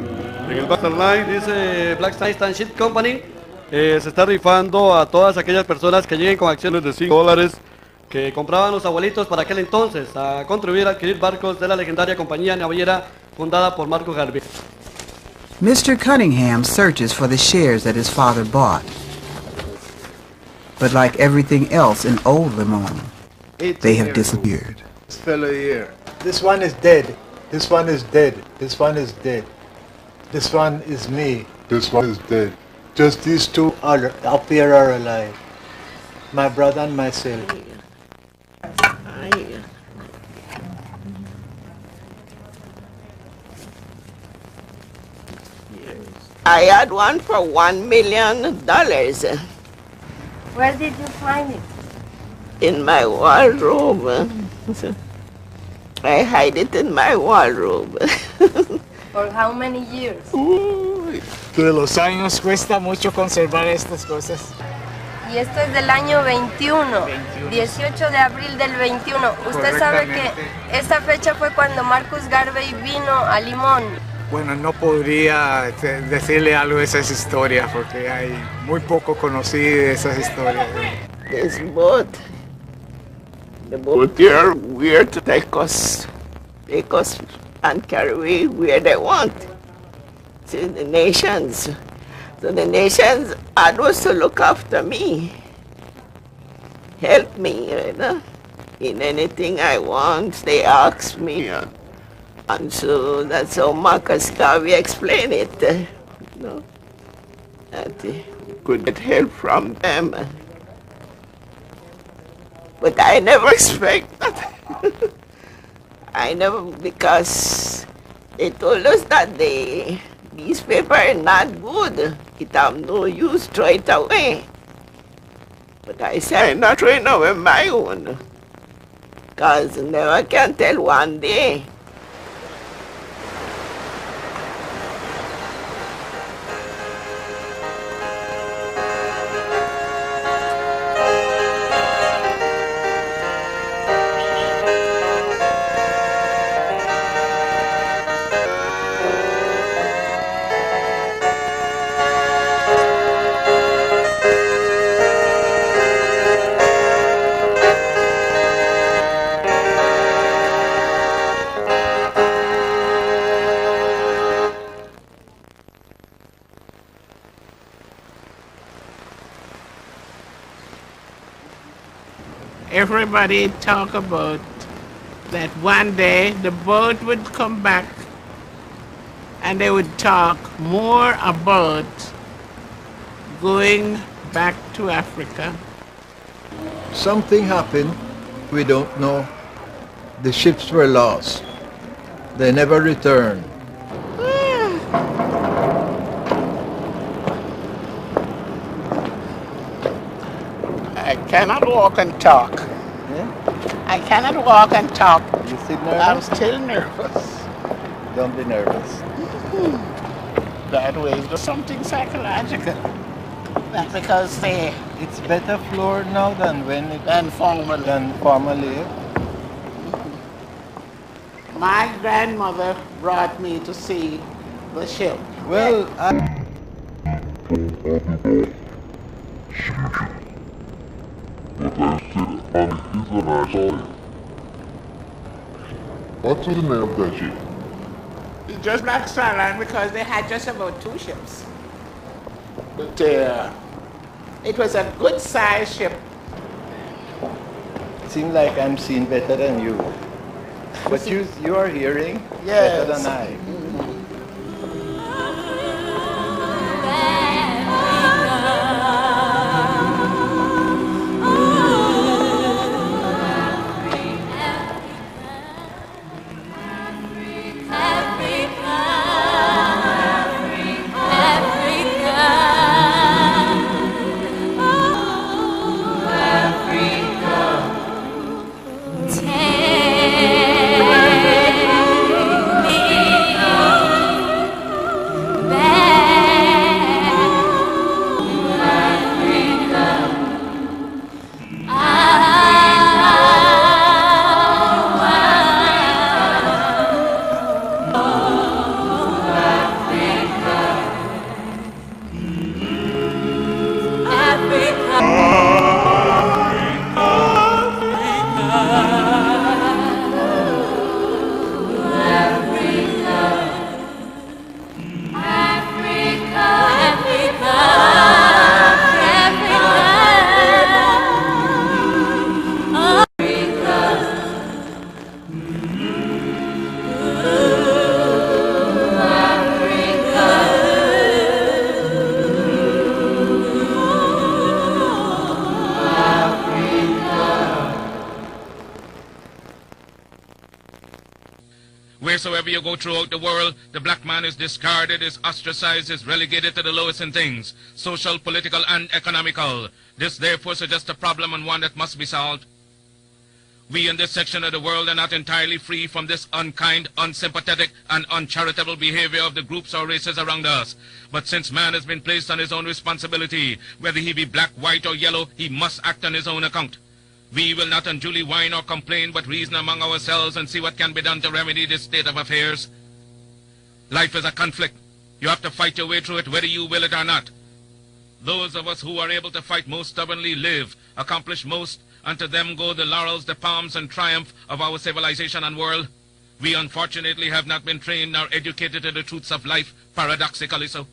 En el Black Star Line dice Black Star Ship Company se está rifando a todas aquellas personas que lleguen con acciones de $5 que compraban los abuelitos para aquel entonces a contribuir a adquirir barcos de la legendaria compañía naviera fundada por Marcus Garvey. Mr. Cunningham searches for the shares that his father bought. But like everything else in old Le Monde, they have disappeared. This fellow here. This one is dead. This one is dead. This one is dead. This one is me. This one is dead. Just these 2 are up here are alive. My brother and myself. I had one for $1 million. Where did you find it? In my wardrobe. I hide it in my wardrobe. For how many years? De los años cuesta mucho conservar estas cosas. Y esto es del año 21, 18 de abril del 21. Usted sabe que esa fecha fue cuando Marcus Garvey vino a Limón. Bueno, no podría decirle algo de esas historias porque hay muy poco conocido de esas historias. This boat, the boat here, where to take us and carry where they want to the nations. So the nations are those to look after me, help me, you know, in anything I want. They ask me, and so that's how Marcus Garvey explained it. You know, that we could get help from them. But I never expect that. I never, because they told us that these papers are not good. It have no use, throw it away. But I say I'm not throwing away my own, because never can tell one day. Everybody talk about that one day the boat would come back and they would talk more about going back to Africa. Something happened, we don't know. The ships were lost. They never returned. I cannot walk and talk. Yeah? I cannot walk and talk. You still nervous? I'm still nervous. Don't be nervous. That way is just something psychological. That's because they... It's better floor now than when it... Than formerly. Than formerly. My grandmother brought me to see the ship. Well, What's the name of that ship? It's just Nationality because they had just about 2 ships. But it was a good sized ship. Seems like I'm seeing better than you. But you are hearing Yes. better than I. Wheresoever you go throughout the world, the black man is discarded, is ostracized, is relegated to the lowest in things, social, political, and economical. This therefore suggests a problem and one that must be solved. We in this section of the world are not entirely free from this unkind, unsympathetic, and uncharitable behavior of the groups or races around us. But since man has been placed on his own responsibility, whether he be black, white, or yellow, he must act on his own account. We will not unduly whine or complain, but reason among ourselves and see what can be done to remedy this state of affairs. Life is a conflict. You have to fight your way through it, whether you will it or not. Those of us who are able to fight most stubbornly live, accomplish most, and to them go the laurels, the palms, and triumph of our civilization and world. We unfortunately have not been trained nor educated to the truths of life, paradoxically so.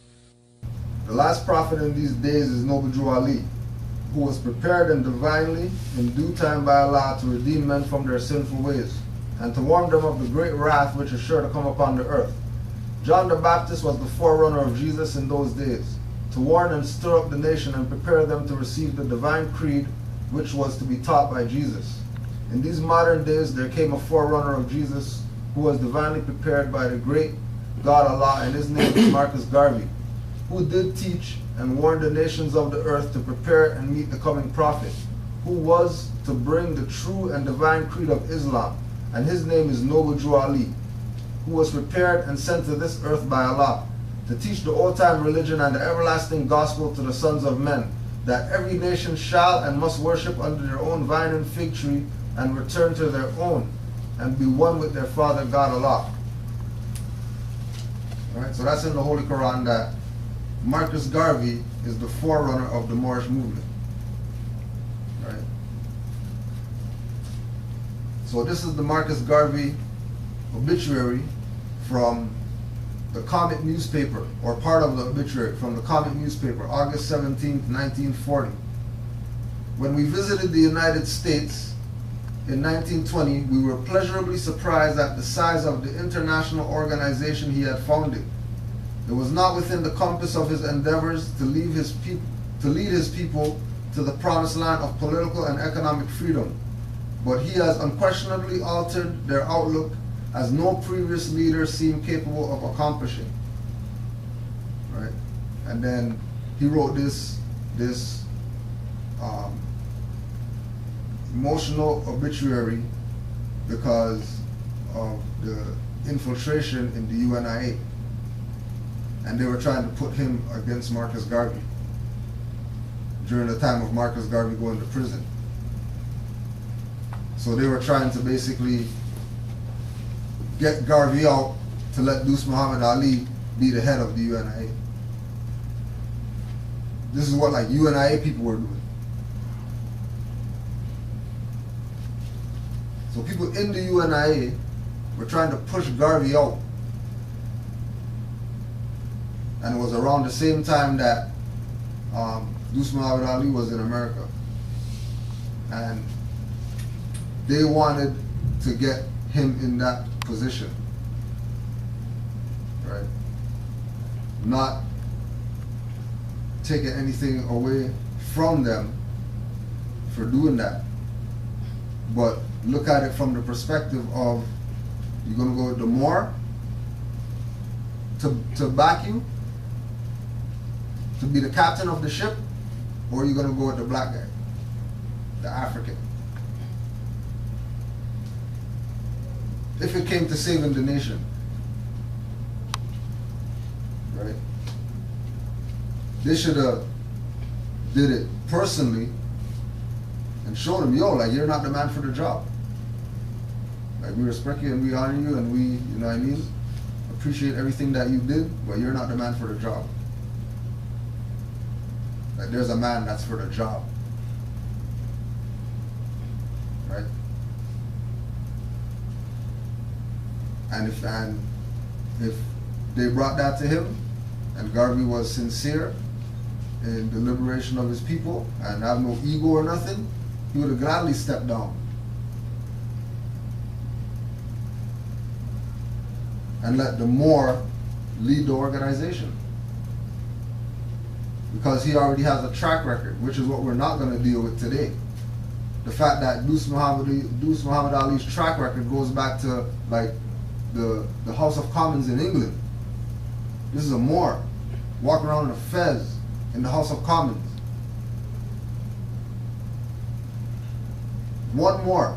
The last prophet in these days is Noble Drew Ali, who was prepared and divinely in due time by Allah to redeem men from their sinful ways, and to warn them of the great wrath which is sure to come upon the earth. John the Baptist was the forerunner of Jesus in those days, to warn and stir up the nation and prepare them to receive the divine creed which was to be taught by Jesus. In these modern days there came a forerunner of Jesus who was divinely prepared by the great God Allah, and his name is Marcus Garvey, who did teach and warn the nations of the earth to prepare and meet the coming prophet, who was to bring the true and divine creed of Islam, and his name is Noble Drew Ali, who was prepared and sent to this earth by Allah to teach the old-time religion and the everlasting gospel to the sons of men, that every nation shall and must worship under their own vine and fig tree and return to their own and be one with their Father God Allah. Alright, so that's in the Holy Quran that Marcus Garvey is the forerunner of the Moorish movement. Right? So this is the Marcus Garvey obituary from the Comet newspaper, or part of the obituary from the Comet newspaper, August 17, 1940. When we visited the United States in 1920, we were pleasurably surprised at the size of the international organization he had founded. It was not within the compass of his endeavors to lead his people to the promised land of political and economic freedom, but he has unquestionably altered their outlook as no previous leader seemed capable of accomplishing. Right? And then he wrote this emotional obituary because of the infiltration in the UNIA. And they were trying to put him against Marcus Garvey during the time of Marcus Garvey going to prison. So they were trying to basically get Garvey out to let Deuce Muhammad Ali be the head of the UNIA. This is what like UNIA people were doing. So people in the UNIA were trying to push Garvey out. And it was around the same time that Deuce Muhammad Ali was in America. And they wanted to get him in that position, right? Not taking anything away from them for doing that, but look at it from the perspective of you're going to go with the Moor to back you, to be the captain of the ship, or you're going to go with the black guy, the African. If it came to saving the nation, right? They should have did it personally and showed him, yo, like, you're not the man for the job. Like, we respect you and we honor you and we, you know what I mean, appreciate everything that you did, but you're not the man for the job. Like, there's a man that's for the job, right? And if they brought that to him, and Garvey was sincere in the liberation of his people and have no ego or nothing, he would have gladly stepped down and let the Moor lead the organization, because he already has a track record, which is what we're not going to deal with today. The fact that Deuce Muhammad Ali's track record goes back to like the House of Commons in England. This is a Moor walking around in a fez in the House of Commons. One more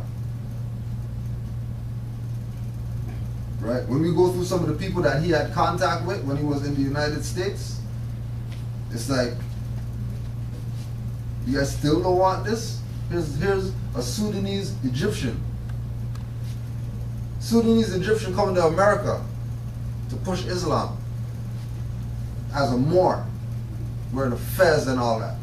right? When we go through some of the people that he had contact with when he was in the United States, it's like, you guys still don't want this? Here's a Sudanese Egyptian. Sudanese Egyptian coming to America to push Islam as a Moor, wearing a fez and all that.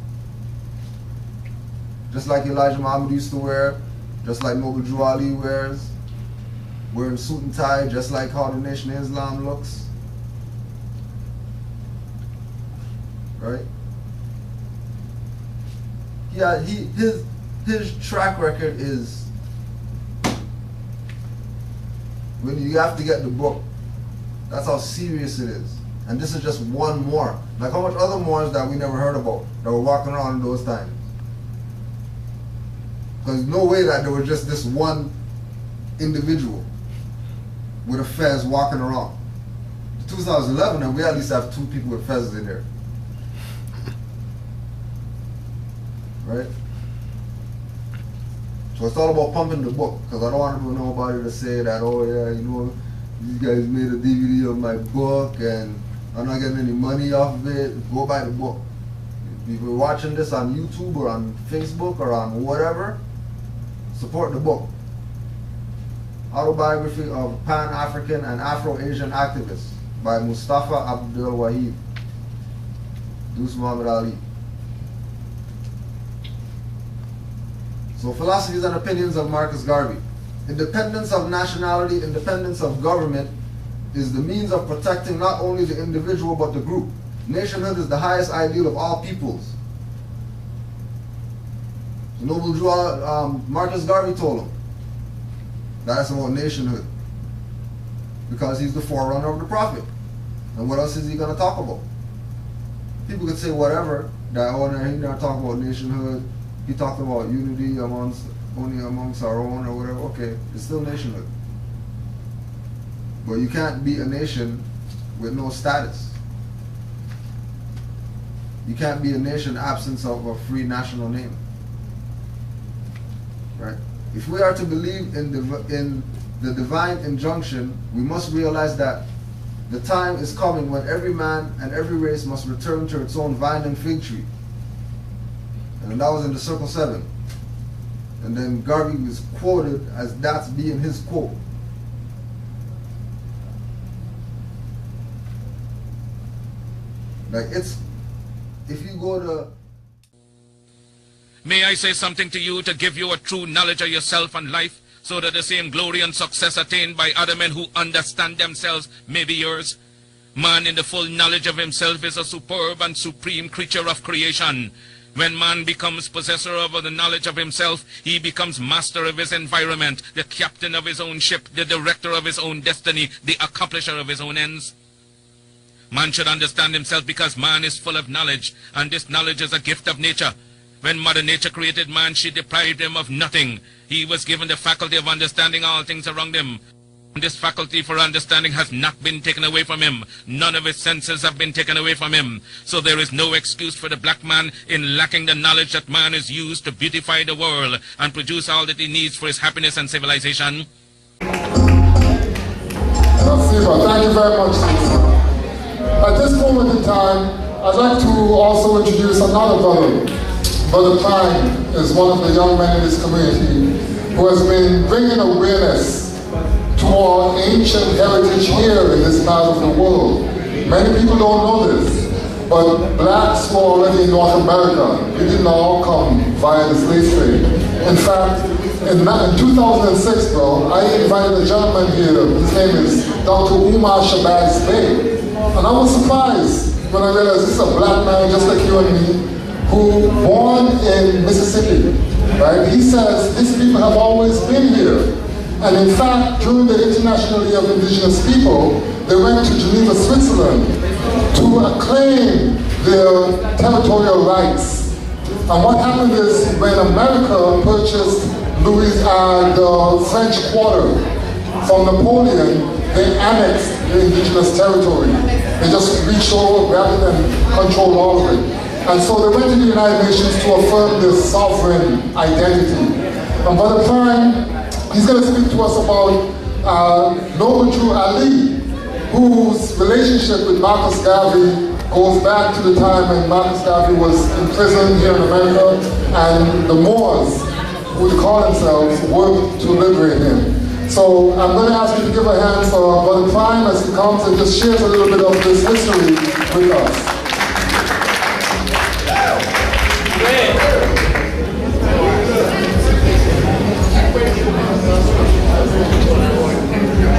Just like Elijah Muhammad used to wear, just like Noble Drew Ali wears, wearing suit and tie, just like how the Nation of Islam looks. Right? Yeah, his track record is, when you have to get the book, that's how serious it is. And this is just one Moor. Like how much other Moors that we never heard about that were walking around in those times. Because no way that there was just this one individual with a fez walking around. 2011, and we at least have 2 people with fezzes in there. Right? So it's all about pumping the book, because I don't want nobody to say that, oh yeah, you know, these guys made a DVD of my book and I'm not getting any money off of it. Go buy the book. If you're watching this on YouTube or on Facebook or on whatever, support the book. Autobiography of Pan-African and Afro-Asian Activists by Mustafa Abdul Wahid. Deuce Muhammad Ali. So philosophies and opinions of Marcus Garvey. Independence of nationality, independence of government is the means of protecting not only the individual but the group. Nationhood is the highest ideal of all peoples. So Noble Drew, Marcus Garvey told him that's about nationhood, because he's the forerunner of the prophet. And what else is he going to talk about? People could say whatever, that oh, he's not talking about nationhood. He talked about unity only amongst our own or whatever. Okay, it's still nationhood. But you can't be a nation with no status. You can't be a nation in absence of a free national name. Right? If we are to believe in the divine injunction, we must realize that the time is coming when every man and every race must return to its own vine and fig tree. And that was in the Circle 7. And then Garvey was quoted as that's being his quote. Like it's, if you go to... May I say something to you to give you a true knowledge of yourself and life, so that the same glory and success attained by other men who understand themselves may be yours? Man in the full knowledge of himself is a superb and supreme creature of creation. When man becomes possessor of the knowledge of himself, he becomes master of his environment, the captain of his own ship, the director of his own destiny, the accomplisher of his own ends. Man should understand himself because man is full of knowledge, and this knowledge is a gift of nature. When Mother Nature created man, she deprived him of nothing. He was given the faculty of understanding all things around him. This faculty for understanding has not been taken away from him. None of his senses have been taken away from him. So there is no excuse for the black man in lacking the knowledge that man is used to beautify the world and produce all that he needs for his happiness and civilization. Thank you very much. At this moment in time, I'd like to also introduce another brother. Brother Klein is one of the young men in this community who has been bringing awareness to our ancient heritage here in this part of the world. Many people don't know this, but blacks were already in North America. We didn't all come via the slave trade. In fact, in 2006, bro, I invited a gentleman here. His name is Dr. Umar Shabazz Bey. And I was surprised when I realized this is a black man just like you and me, who born in Mississippi, right? He says these people have always been here. And in fact, during the International Day of Indigenous People, they went to Geneva, Switzerland to acclaim their territorial rights. And what happened is when America purchased the French Quarter from Napoleon, they annexed the indigenous territory. They just reached over, grabbed it, and controlled all of it. And so they went to the United Nations to affirm this sovereign identity. And Brother Klein, he's going to speak to us about Noble Drew Ali, whose relationship with Marcus Garvey goes back to the time when Marcus Garvey was in prison here in America, and the Moors, who would call themselves, worked to liberate him. So I'm going to ask you to give a hand for Brother Prime as he comes and just shares a little bit of this history with us.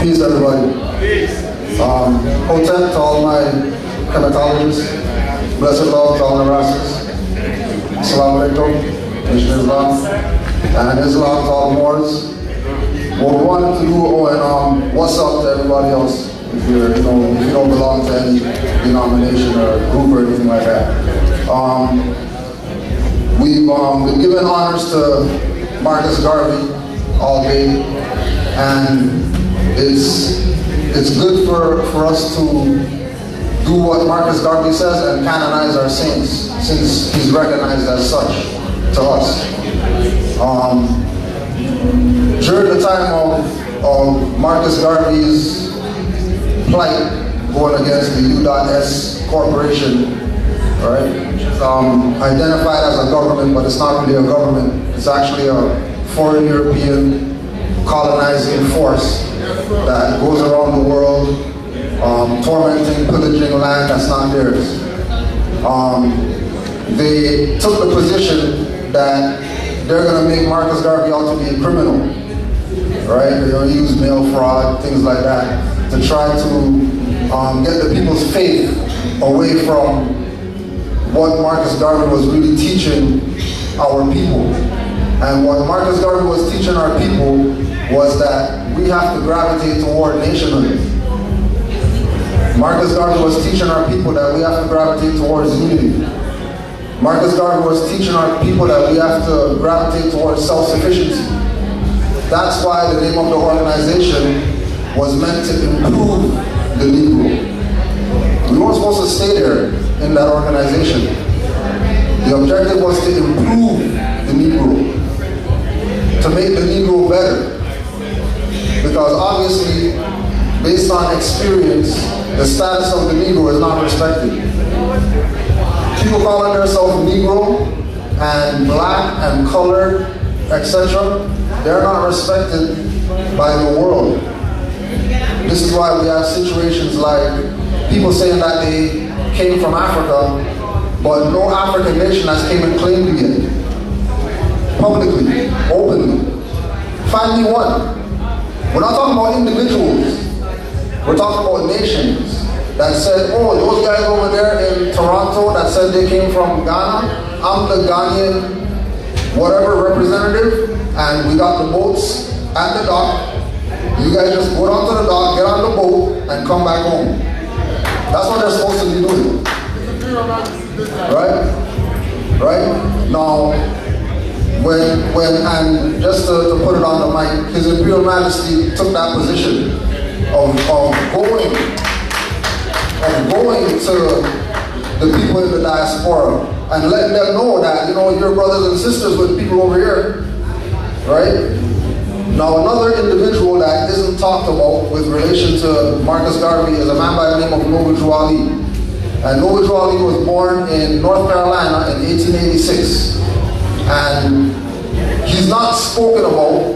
Peace, everybody. Hotep to all my Canatologists. Blessed Lord to all the Rastas. Assalamu alaikum. Mission Islam. And Islam to all the Moors. What we wanted to do, and what's up to everybody else, if you don't belong to any denomination or group or anything like that. We've been giving honors to Marcus Garvey all day, and it's good for us to do what Marcus Garvey says and canonize our saints, since he's recognized as such to us. During the time of Marcus Garvey's plight going against the U.S. Corporation, right? Identified as a government, but it's not really a government. It's actually a foreign European colonizing force that goes around the world, tormenting, pillaging land that's not theirs. They took the position that they're going to make Marcus Garvey out to be a criminal, right? They're going to use mail fraud, things like that, to try to get the people's faith away from what Marcus Garvey was really teaching our people. And what Marcus Garvey was teaching our people was that we have to gravitate toward nationhood. Marcus Garvey was teaching our people that we have to gravitate towards unity. Marcus Garvey was teaching our people that we have to gravitate towards self-sufficiency. That's why the name of the organization was meant to improve the Negro. We weren't supposed to stay there in that organization. The objective was to improve the Negro, to make the Negro better. Because obviously, based on experience, the status of the Negro is not respected. People calling themselves Negro and black and colored, etc., they're not respected by the world. This is why we have situations like people saying that they came from Africa, but no African nation has came and claimed it yet. Publicly, openly. Find me one. We're not talking about individuals. We're talking about nations that said, oh, those guys over there in Toronto that said they came from Ghana, I'm the Ghanaian whatever representative, and we got the boats at the dock. You guys just go down to the dock, get on the boat, and come back home. That's what they're supposed to be doing. Right? Right? Now, and just to put it on the mic, His Imperial Majesty took that position of going to the people in the diaspora and letting them know that, you're brothers and sisters with people over here, right? Now, another individual that isn't talked about with relation to Marcus Garvey is a man by the name of Noble Drew Ali. And Noble Drew Ali was born in North Carolina in 1886. And he's not spoken about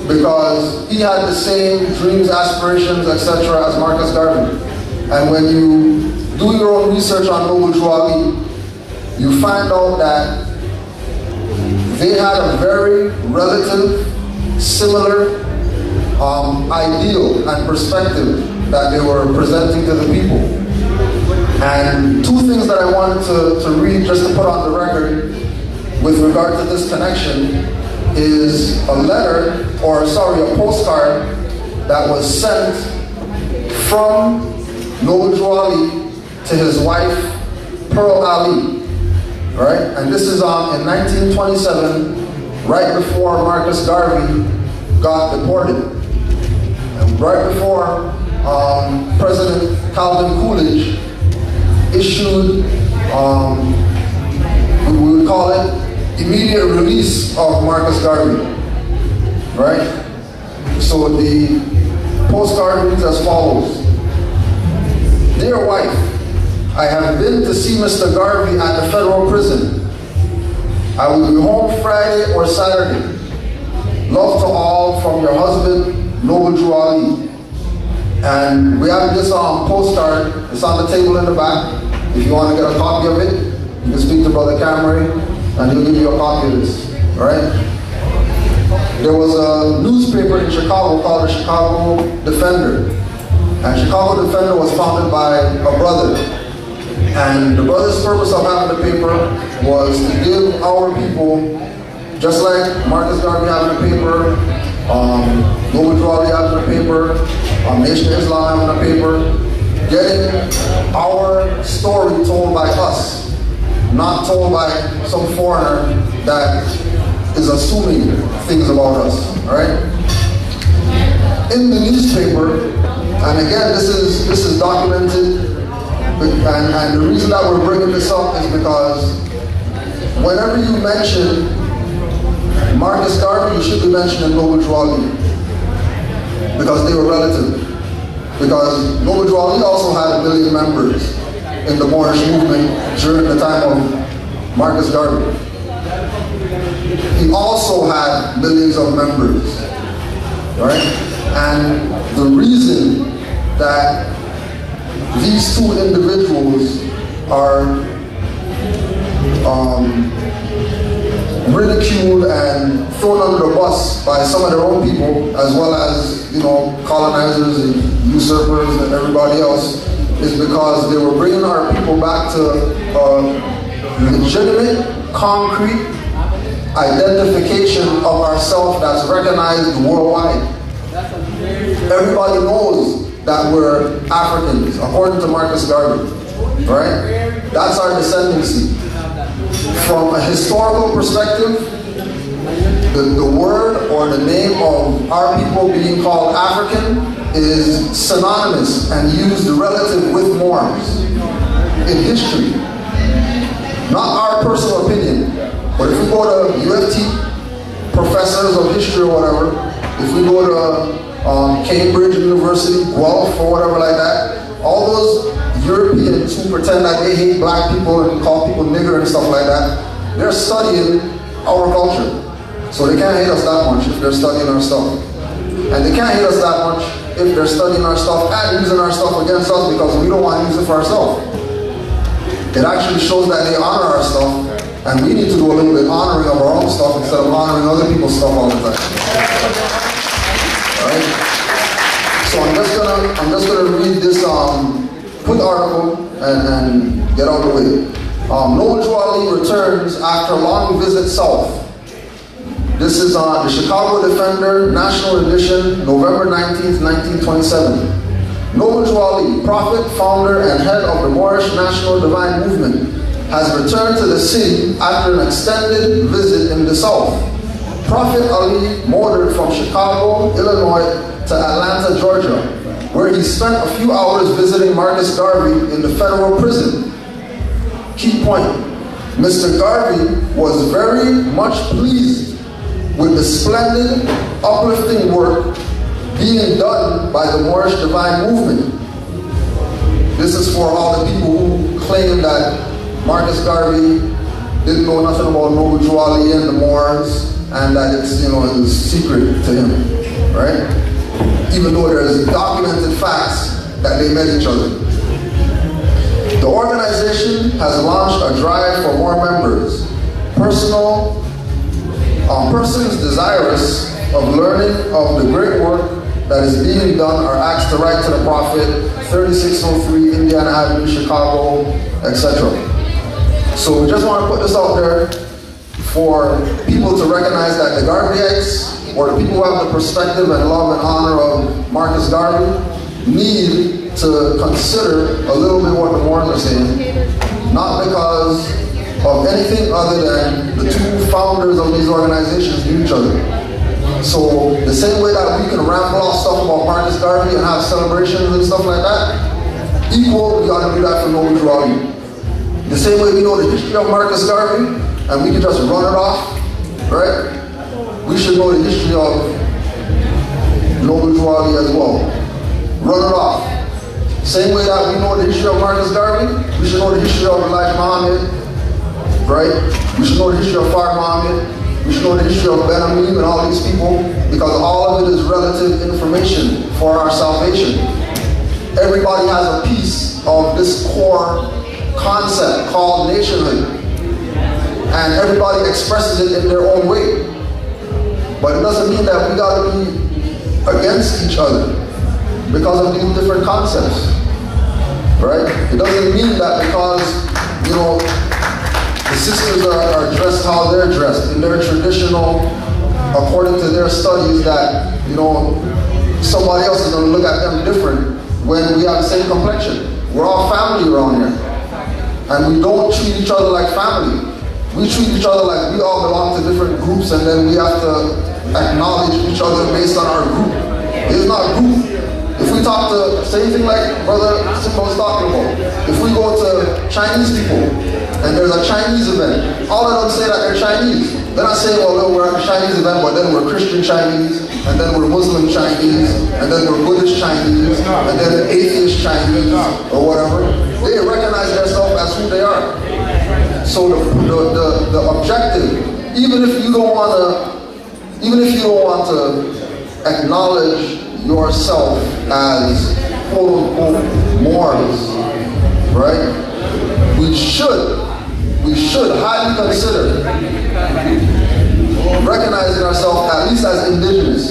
because he had the same dreams, aspirations, etc. as Marcus Garvey. And when you do your own research on Noble Drew Ali, you find out that they had a very relative, similar ideal and perspective that they were presenting to the people. And two things that I wanted to read just to put on the record with regard to this connection is a postcard that was sent from Noble Drew Ali to his wife, Pearl Ali, right? And this is in 1927, right before Marcus Garvey got deported. And right before President Calvin Coolidge issued, we would call it, immediate release of Marcus Garvey, right? So the postcard reads as follows. Dear wife, I have been to see Mr. Garvey at the federal prison. I will be home Friday or Saturday. Love to all from your husband, Noble Drew Ali. And we have this postcard. It's on the table in the back. If you want to get a copy of it, you can speak to Brother Camry and he'll give you a copy of this. All right? There was a newspaper in Chicago called the Chicago Defender. And Chicago Defender was founded by a brother. And the brother's purpose of having the paper was to give our people, just like Marcus Garvey having a paper, Noble Drew Ali having a paper, Nation of Islam having a paper, getting our story told by us, not told by some foreigner that is assuming things about us, all right? In the newspaper, and again, this is documented, and the reason that we're bringing this up is because whenever you mention Marcus Garvey, you should be mentioning Noble Drew Ali, because they were relative. Because Noble Drew Ali also had 1 million members in the Moorish movement during the time of Marcus Garvey. He also had millions of members, right? And the reason that these two individuals are ridiculed and thrown under the bus by some of their own people, as well as, you know, colonizers and usurpers and everybody else, is because they were bringing our people back to legitimate, concrete identification of ourselves that's recognized worldwide. Everybody knows that we're Africans, according to Marcus Garvey, right? That's our descendancy. From a historical perspective, the word or the name of our people being called African is synonymous and used relative with Moors in history. Not our personal opinion, but if we go to UFT, professors of history or whatever, if we go to Cambridge University, Guelph or whatever like that, all those Europeans who pretend that they hate black people and call people nigger and stuff like that, they're studying our culture. So they can't hate us that much if they're studying our stuff. And they can't hate us that much if they're studying our stuff and using our stuff against us because we don't want to use it for ourselves. It actually shows that they honor our stuff, and we need to do a little bit honoring of our own stuff instead of honoring other people's stuff all the time. Alright? So I'm just gonna read this quick article and get out of the way. Noble Drew Ali returns after a long visit south. This is the Chicago Defender, National Edition, November 19th, 1927. Noble Drew Ali, prophet, founder, and head of the Moorish National Divine Movement, has returned to the city after an extended visit in the south. Prophet Ali motored from Chicago, Illinois to Atlanta, Georgia, where he spent a few hours visiting Marcus Garvey in the federal prison. Key point, Mr. Garvey was very much pleased with the splendid, uplifting work being done by the Moorish Divine Movement. This is for all the people who claim that Marcus Garvey didn't know nothing about Noble Drew Ali and the Moors, and that it's, you know, it was secret to him, right? Even though there's documented facts that they met each other. The organization has launched a drive for more members. Persons desirous of learning of the great work that is being done are asked to write to the Prophet, 3603 Indiana Avenue, Chicago, etc. So we just want to put this out there for people to recognize that the Garveyites, or the people who have the perspective and love and honor of Marcus Garvey, need to consider a little bit what the Moors are saying, not because of anything other than the two founders of these organizations knew each other. So the same way that we can ramble off stuff about Marcus Garvey and have celebrations and stuff like that, equal, we ought to do that for Noble Drew Ali. The same way we know the history of Marcus Garvey, and we can just run it off, right? We should know the history of Noble Drew Ali as well. run it off. Same way that we know the history of Marcus Garvey, we should know the history of Elijah Muhammad, right? We should know the history of Fard Muhammad. We should know the history of Ben Amim and all these people, because all of it is relative information for our salvation. Everybody has a piece of this core concept called nationhood, and everybody expresses it in their own way. But it doesn't mean that we got to be against each other because of these different concepts, right? It doesn't mean that because, you know, the sisters are dressed how they're dressed in their traditional, according to their studies, that, you know, somebody else is going to look at them different when we have the same complexion. We're all family around here, and we don't treat each other like family. We treat each other like we all belong to different groups, and then we have to acknowledge each other based on our group. It's not a group. If we talk to, same thing like Brother Simba was talking about. If we go to Chinese people, and there's a Chinese event, all of them say that they're Chinese. They're not saying, well, no, we're at a Chinese event, but then we're Christian Chinese, and then we're Muslim Chinese, and then we're Buddhist Chinese, and then atheist Chinese, or whatever. They recognize themselves as who they are. So the objective, even if you don't want to acknowledge yourself as quote unquote Moors, right? We should highly consider recognizing ourselves at least as indigenous,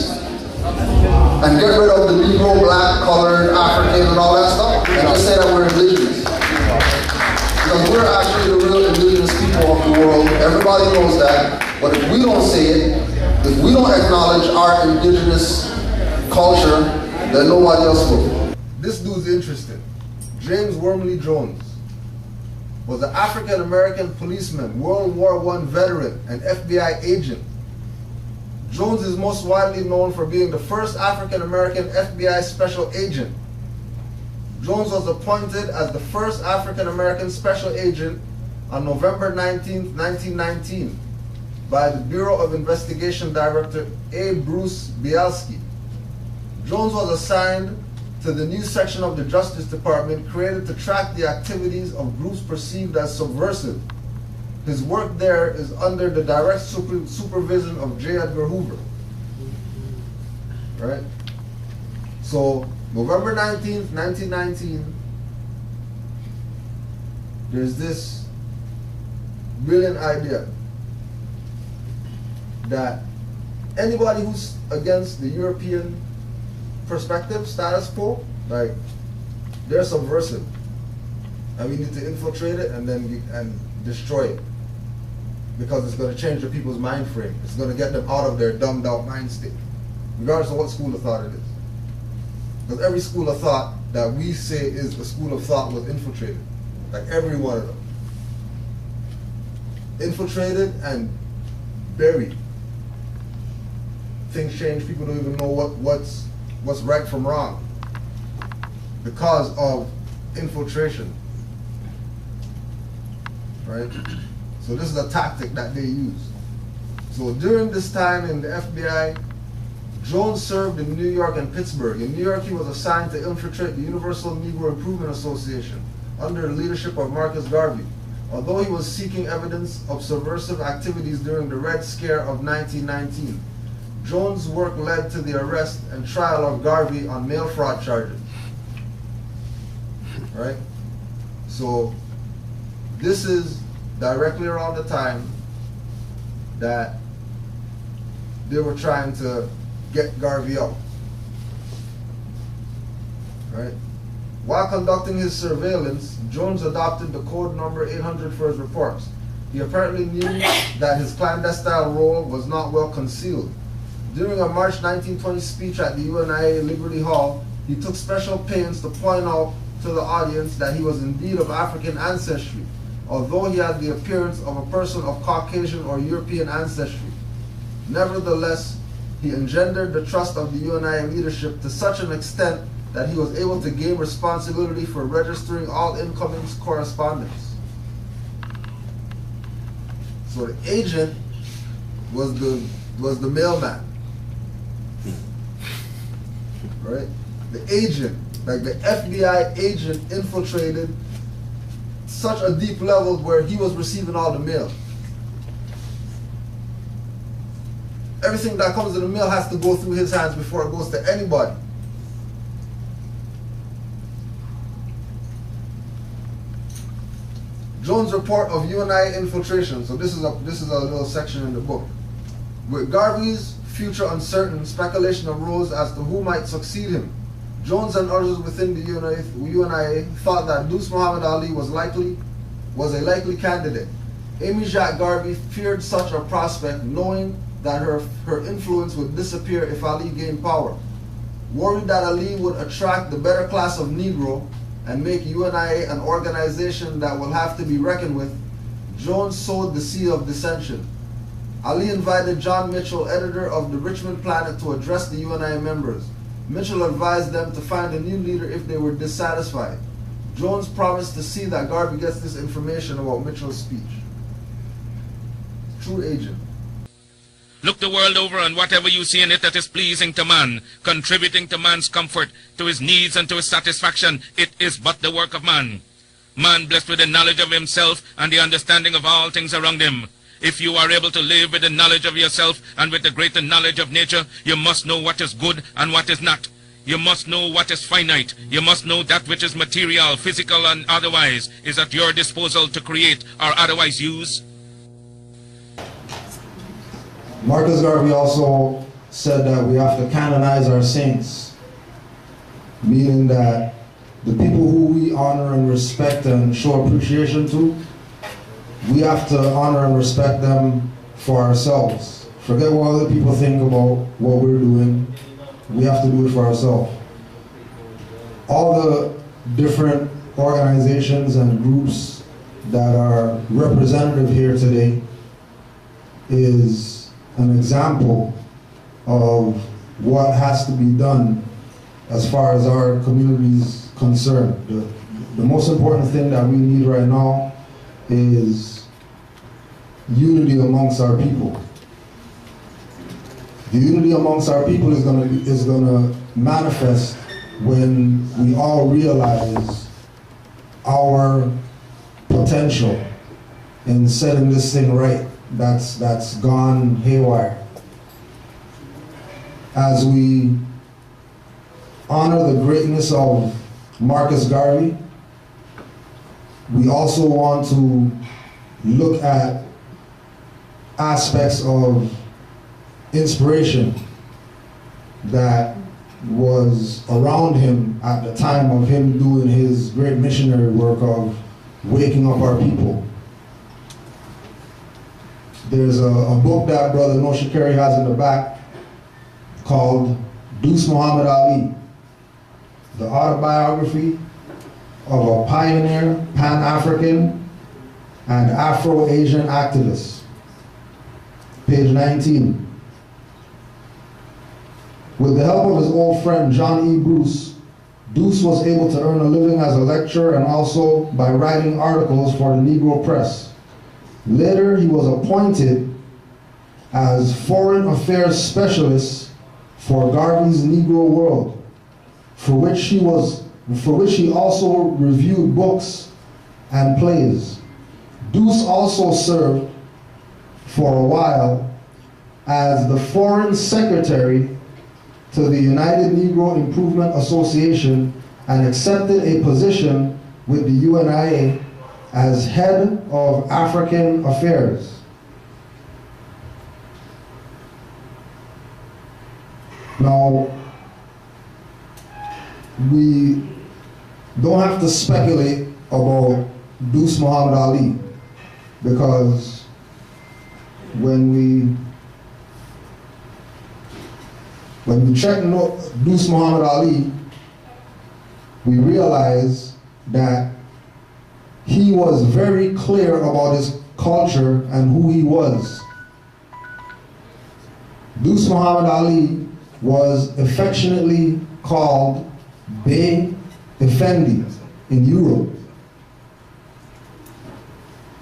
and get rid of the Negro, black, colored, African, and all that stuff, and just say that we're indigenous. Because we're actually the real indigenous people of the world. Everybody knows that. But if we don't say it, if we don't acknowledge our indigenous culture, then nobody else will. This dude's interesting. James Wormley Jones was an African-American policeman, World War I veteran, and FBI agent. Jones is most widely known for being the first African-American FBI special agent. Jones was appointed as the first African-American special agent on November 19, 1919 by the Bureau of Investigation Director A. Bruce Bielski. Jones was assigned to the new section of the Justice Department created to track the activities of groups perceived as subversive. His work there is under the direct supervision of J. Edgar Hoover. Right? So, November 19th, 1919, there's this brilliant idea that anybody who's against the European perspective, status quo, like, they're subversive. And we need to infiltrate it and then destroy it. Because it's going to change the people's mind frame. It's going to get them out of their dumbed out mind state. Regardless of what school of thought it is. Because every school of thought that we say is a school of thought was infiltrated. Like every one of them. Infiltrated and buried. Things change, people don't even know what's right from wrong. Because of infiltration. Right? So this is a tactic that they use. So during this time in the FBI, Jones served in New York and Pittsburgh. In New York, he was assigned to infiltrate the Universal Negro Improvement Association under the leadership of Marcus Garvey. Although he was seeking evidence of subversive activities during the Red Scare of 1919, Jones' work led to the arrest and trial of Garvey on mail fraud charges. Right? So this is directly around the time that they were trying to get Garvey out. Right? While conducting his surveillance, Jones adopted the code number 800 for his reports. He apparently knew that his clandestine role was not well concealed. During a March 1920 speech at the UNIA Liberty Hall, he took special pains to point out to the audience that he was indeed of African ancestry, although he had the appearance of a person of Caucasian or European ancestry. Nevertheless, he engendered the trust of the UNIA leadership to such an extent that he was able to gain responsibility for registering all incoming correspondence. So the agent was the mailman. Right? the agent, like the FBI agent, infiltrated such a deep level where he was receiving all the mail. Everything that comes in the mail has to go through his hands before it goes to anybody. Jones' report of UNI infiltration. So this is a little section in the book. With Garvey's future uncertain, speculation arose as to who might succeed him. Jones and others within the UNIA thought that Deuce Muhammad Ali was a likely candidate. Amy Jacques Garvey feared such a prospect, knowing that her influence would disappear if Ali gained power. Worried that Ali would attract the better class of Negro and make UNIA an organization that will have to be reckoned with, Jones sowed the seed of dissension. Ali invited John Mitchell, editor of the Richmond Planet, to address the UNIA members. Mitchell advised them to find a new leader if they were dissatisfied. Jones promised to see that Garvey gets this information about Mitchell's speech. True agent. Look the world over, and whatever you see in it that is pleasing to man, contributing to man's comfort, to his needs and to his satisfaction, it is but the work of man. Man blessed with the knowledge of himself and the understanding of all things around him. If you are able to live with the knowledge of yourself and with the greater knowledge of nature, you must know what is good and what is not. You must know what is finite. You must know that which is material, physical and otherwise, is at your disposal to create or otherwise use. Marcus Garvey also said that we have to canonize our saints, meaning that the people who we honor and respect and show appreciation to, we have to honor and respect them for ourselves. Forget what other people think about what we're doing. We have to do it for ourselves. All the different organizations and groups that are representative here today is an example of what has to be done as far as our community is concerned. The most important thing that we need right now is unity amongst our people. The unity amongst our people is gonna manifest when we all realize our potential in setting this thing right that's gone haywire. As we honor the greatness of Marcus Garvey, we also want to look at aspects of inspiration that was around him at the time of him doing his great missionary work of waking up our people. There's a book that Brother Noshikari has in the back called Deuce Muhammad Ali, the autobiography of a pioneer, Pan-African, and Afro-Asian activist. Page 19. With the help of his old friend John E. Bruce, Deuce was able to earn a living as a lecturer and also by writing articles for the Negro press. Later, he was appointed as Foreign Affairs Specialist for Garvey's Negro World, for which he also reviewed books and plays. Deuce also served for a while as the Foreign Secretary to the United Negro Improvement Association and accepted a position with the UNIA as head of African Affairs. Now, we don't have to speculate about Deuce Muhammad Ali, because when we check Deuce Muhammad Ali, we realize that he was very clear about his culture and who he was. Deuce Muhammad Ali was affectionately called Bey Effendi in Europe.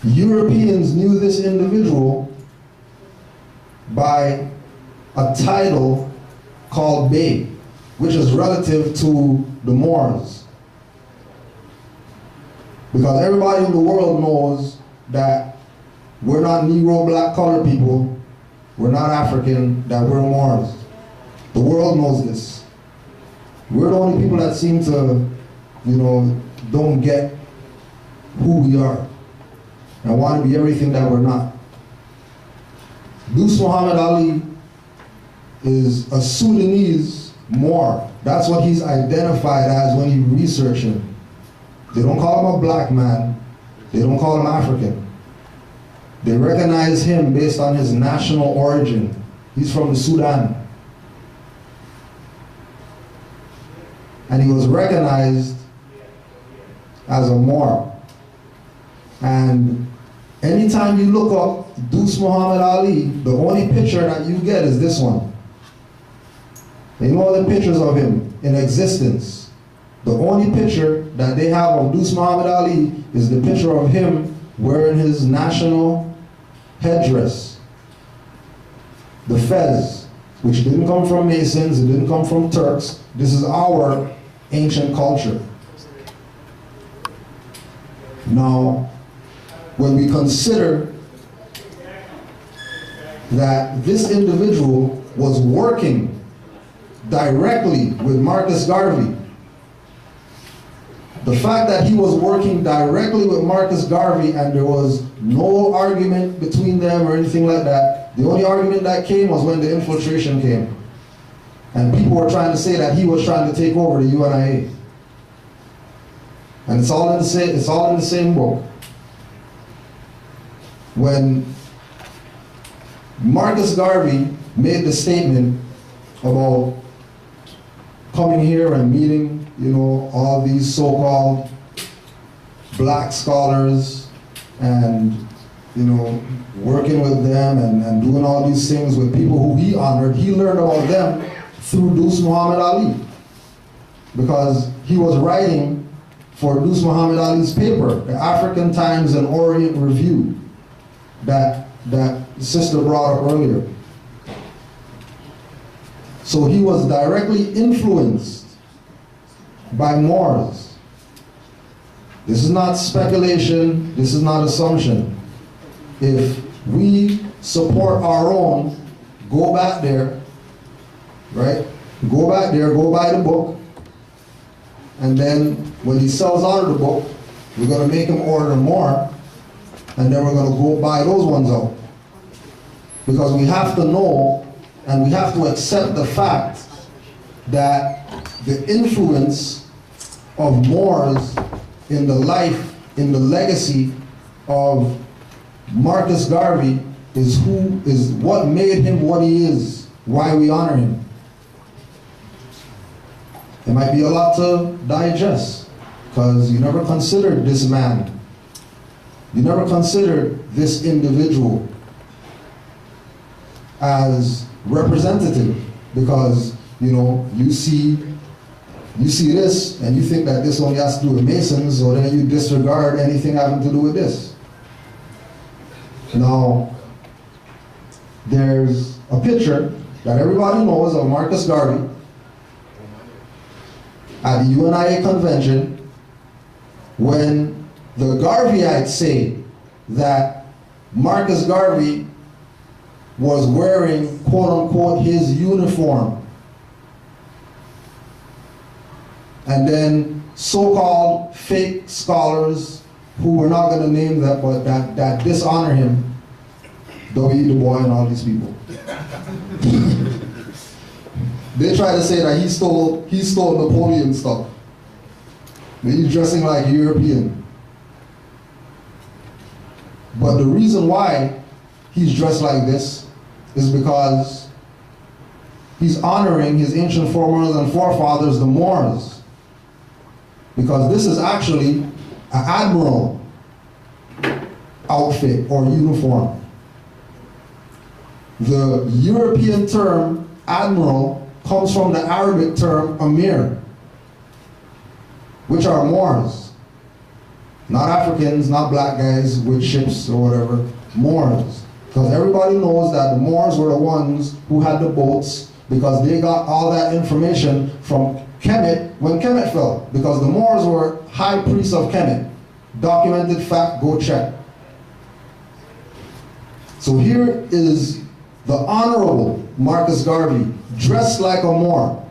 Europeans knew this individual by a title called Bey. which is relative to the Moors. Because everybody in the world knows that we're not Negro, black, colored people, we're not African, that we're Moors. The world knows this. We're the only people that seem to, don't get who we are and want to be everything that we're not. Deuce Muhammad Ali is a Sudanese Moor. That's what he's identified as when you research him. They don't call him a black man. They don't call him African. They recognize him based on his national origin. He's from the Sudan. And he was recognized as a Moor. And anytime you look up Deuce Muhammad Ali, the only picture that you get is this one. They know the pictures of him in existence. The only picture that they have of Deuce Muhammad Ali is the picture of him wearing his national headdress, the fez, which didn't come from Masons, it didn't come from Turks. This is our ancient culture. Now, when we consider that this individual was working directly with Marcus Garvey, the fact that he was working directly with Marcus Garvey and there was no argument between them or anything like that, the only argument that came was when the infiltration came. And people were trying to say that he was trying to take over the UNIA. And it's all in the same book. When Marcus Garvey made the statement about coming here and meeting, all these so-called black scholars and, working with them and doing all these things with people who he honored, he learned about them through Deuce Muhammad Ali. Because he was writing for Deuce Muhammad Ali's paper, the African Times and Orient Review, that sister brought up earlier. So he was directly influenced by Moors. This is not speculation, this is not assumption. If we support our own, go back there, right? Go back there, go buy the book, and then when he sells out of the book, we're going to make him order more, and then we're going to go buy those ones out. Because we have to know, and we have to accept the fact that the influence of Moors in the life, in the legacy of Marcus Garvey is what made him what he is, why we honor him. It might be a lot to digest, because you never considered this man. You never considered this individual as representative, because you see this and you think that this only has to do with Masons, so then you disregard anything having to do with this. Now, there's a picture that everybody knows of Marcus Garvey at the UNIA convention when the Garveyites say that Marcus Garvey was wearing, quote unquote, his uniform. And then so-called fake scholars, who we're not going to name that, but that dishonor him, W.E. Du Bois and all these people. They try to say that he stole Napoleon stuff. He's dressing like a European. But the reason why he's dressed like this is because he's honoring his ancient forerunners and forefathers, the Moors. Because this is actually an admiral outfit or uniform. The European term admiral comes from the Arabic term amir, which are Moors. Not Africans, not black guys with ships or whatever, Moors. Because everybody knows that the Moors were the ones who had the boats, because they got all that information from Kemet when Kemet fell, because the Moors were high priests of Kemet. Documented fact, go check. So here is the Honorable Marcus Garvey, dressed like a Moor.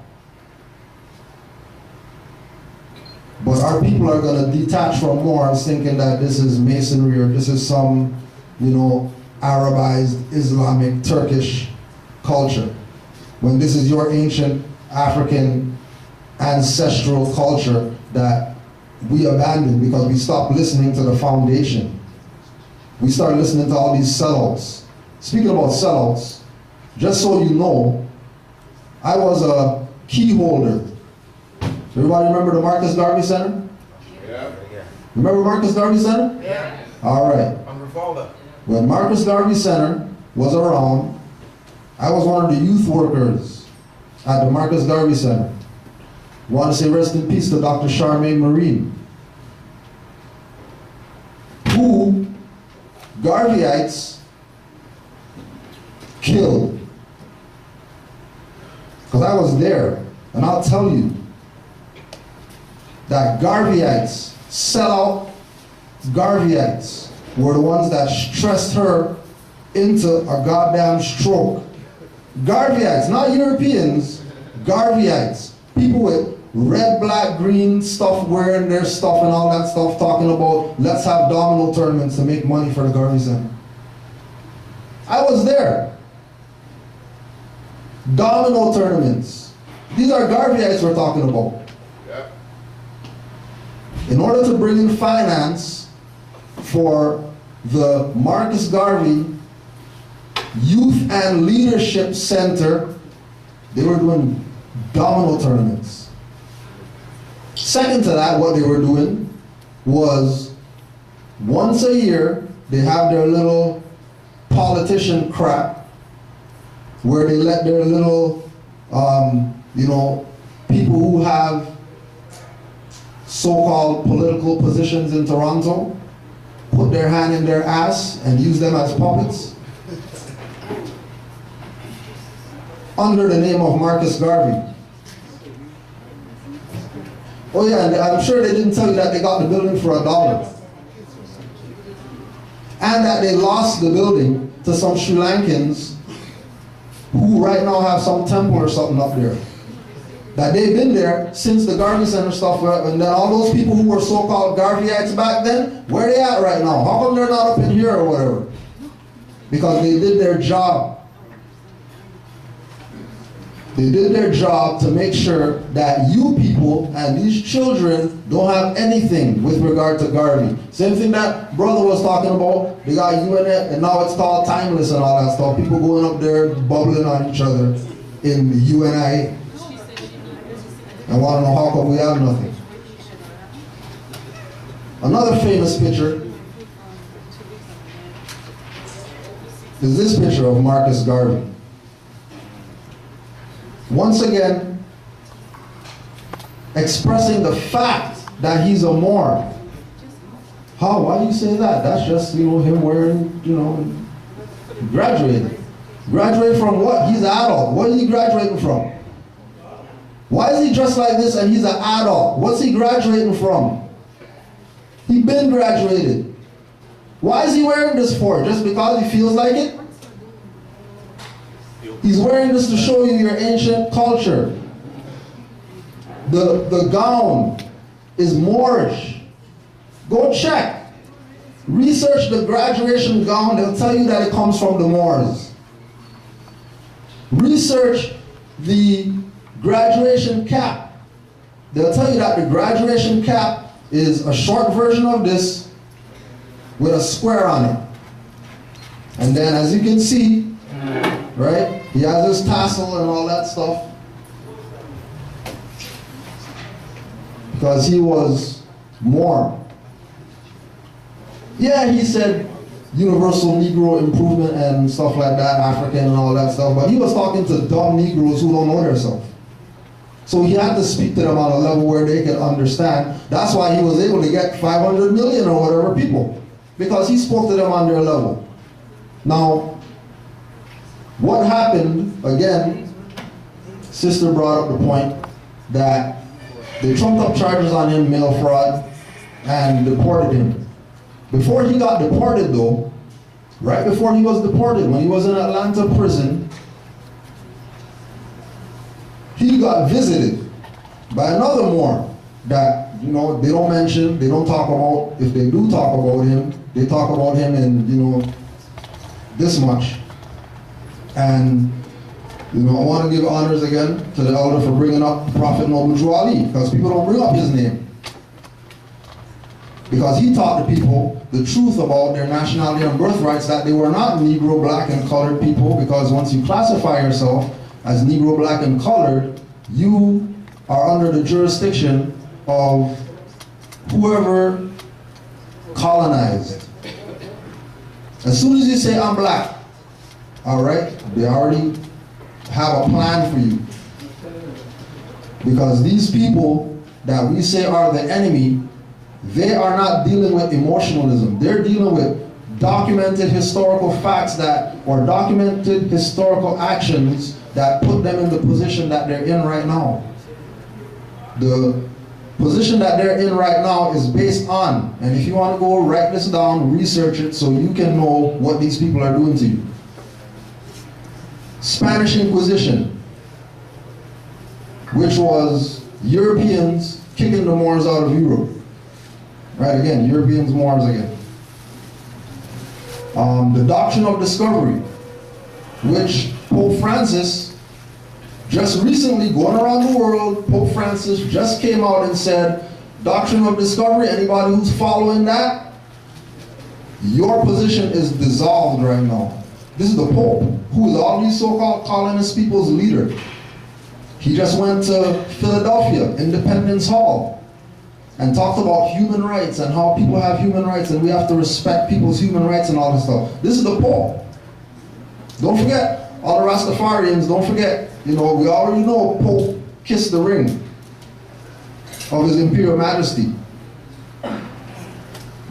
But our people are going to detach from Moors thinking that this is Masonry or this is some, you know, Arabized, Islamic, Turkish culture. When this is your ancient African ancestral culture that we abandoned because we stopped listening to the foundation. We started listening to all these sellouts. Speaking about sellouts, just so you know, I was a key holder. Everybody remember the Marcus Garvey Center? Yeah. Remember Marcus Garvey Center? Yeah. All right. When Marcus Garvey Center was around, I was one of the youth workers at the Marcus Garvey Center. I want to say rest in peace to Dr. Charmaine Marine, who Garveyites killed. Because I was there, and I'll tell you that Garveyites, sellout Garveyites, were the ones that stressed her into a goddamn stroke. Garveyites, not Europeans, Garveyites, people with red, black, green stuff, wearing their stuff and all that stuff, talking about let's have domino tournaments to make money for the Garvey Center. I was there. Domino tournaments. These are Garveyites we're talking about. Yep. In order to bring in finance for the Marcus Garvey Youth and Leadership Center, they were doing domino tournaments. Second to that, what they were doing was once a year, they have their little politician crap where they let their little, you know, people who have so-called political positions in Toronto put their hand in their ass and use them as puppets under the name of Marcus Garvey. Oh yeah, and I'm sure they didn't tell you that they got the building for $1. And that they lost the building to some Sri Lankans who right now have some temple or something up there. That they've been there since the Garvey Center stuff, and then all those people who were so-called Garveyites back then, where they at right now? How come they're not up in here or whatever? Because they did their job. They did their job to make sure that you people and these children don't have anything with regard to Garvey. Same thing that brother was talking about. They got UNF, and now it's called Timeless and all that stuff. People going up there bubbling on each other in the UNI and want to know how come we have nothing. Another famous picture is this picture of Marcus Garvey. Once again, expressing the fact that he's a Moor. How? Why do you say that? That's just, you know, him wearing, you know, graduated. Graduated from what? He's an adult. What is he graduating from? Why is he dressed like this and he's an adult? What's he graduating from? He been graduated. Why is he wearing this for? Just because he feels like it? He's wearing this to show you your ancient culture. The gown is Moorish. Go check. Research the graduation gown. They'll tell you that it comes from the Moors. Research the graduation cap. They'll tell you that the graduation cap is a short version of this with a square on it. And then as you can see, right, he has his tassel and all that stuff. Because he was Moor. Yeah, he said universal Negro improvement and stuff like that, African and all that stuff, but he was talking to dumb Negroes who don't know themselves. So he had to speak to them on a level where they could understand. That's why he was able to get 500 million or whatever people, because he spoke to them on their level. Now, what happened, again, sister brought up the point that they trumped up charges on him, mail fraud, and deported him. Before he got deported though, right before he was deported, when he was in Atlanta prison, he got visited by another Moor that, you know, they don't mention, they don't talk about. If they do talk about him, they talk about him in, you know, this much. And, you know, I want to give honors again to the elder for bringing up Prophet Noble Drew Ali, because people don't bring up his name. Because he taught the people the truth about their nationality and birthrights, that they were not Negro, black, and colored people, because once you classify yourself as Negro, black, and colored, you are under the jurisdiction of whoever colonized. As soon as you say, I'm black, all right, they already have a plan for you. Because these people that we say are the enemy, they are not dealing with emotionalism. They're dealing with documented historical facts that, or documented historical actions that put them in the position that they're in right now. The position that they're in right now is based on, and if you want to go write this down, research it so you can know what these people are doing to you. Spanish Inquisition, which was Europeans kicking the Moors out of Europe. Right, again, Europeans, Moors again. The doctrine of discovery, which Pope Francis just recently, going around the world, Pope Francis just came out and said, doctrine of discovery, anybody who's following that, your position is dissolved right now. This is the Pope, who is all these so-called colonist people's leader. He just went to Philadelphia, Independence Hall, and talked about human rights and how people have human rights and we have to respect people's human rights and all this stuff. This is the Pope. Don't forget, all the Rastafarians, don't forget, you know, we already know Pope kissed the ring of His Imperial Majesty.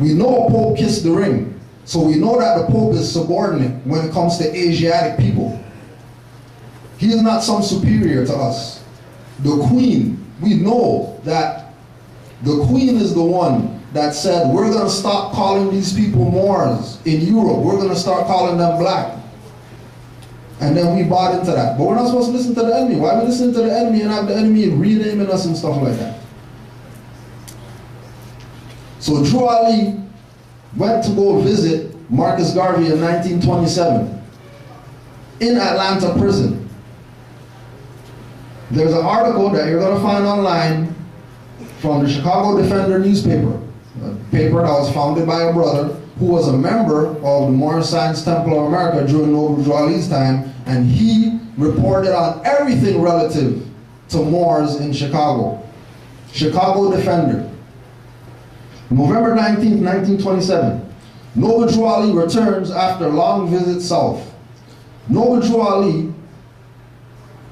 We know Pope kissed the ring. So we know that the Pope is subordinate when it comes to Asiatic people. He is not some superior to us. The Queen, we know that the Queen is the one that said, we're going to stop calling these people Moors in Europe. We're going to start calling them black. And then we bought into that. But we're not supposed to listen to the enemy. Why are we listening to the enemy and have the enemy renaming us and stuff like that? So Drew Ali went to go visit Marcus Garvey in 1927 in Atlanta prison. There's an article that you're going to find online from the Chicago Defender newspaper, a paper that was founded by a brother who was a member of the Moorish Science Temple of America during Noble Drew Ali's time, and he reported on everything relative to Moors in Chicago. Chicago Defender. November 19th, 1927. Noble Drew Ali returns after a long visit south. Noble Drew Ali,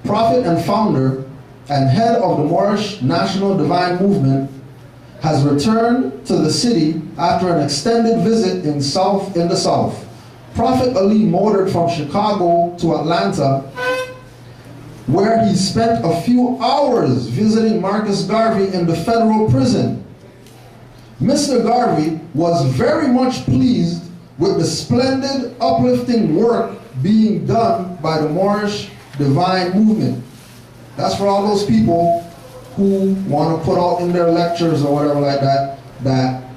prophet and founder and head of the Moorish National Divine Movement, has returned to the city after an extended visit in the south. Prophet Ali motored from Chicago to Atlanta, where he spent a few hours visiting Marcus Garvey in the federal prison. Mr. Garvey was very much pleased with the splendid, uplifting work being done by the Moorish Divine Movement. That's for all those people who want to put out in their lectures or whatever like that, that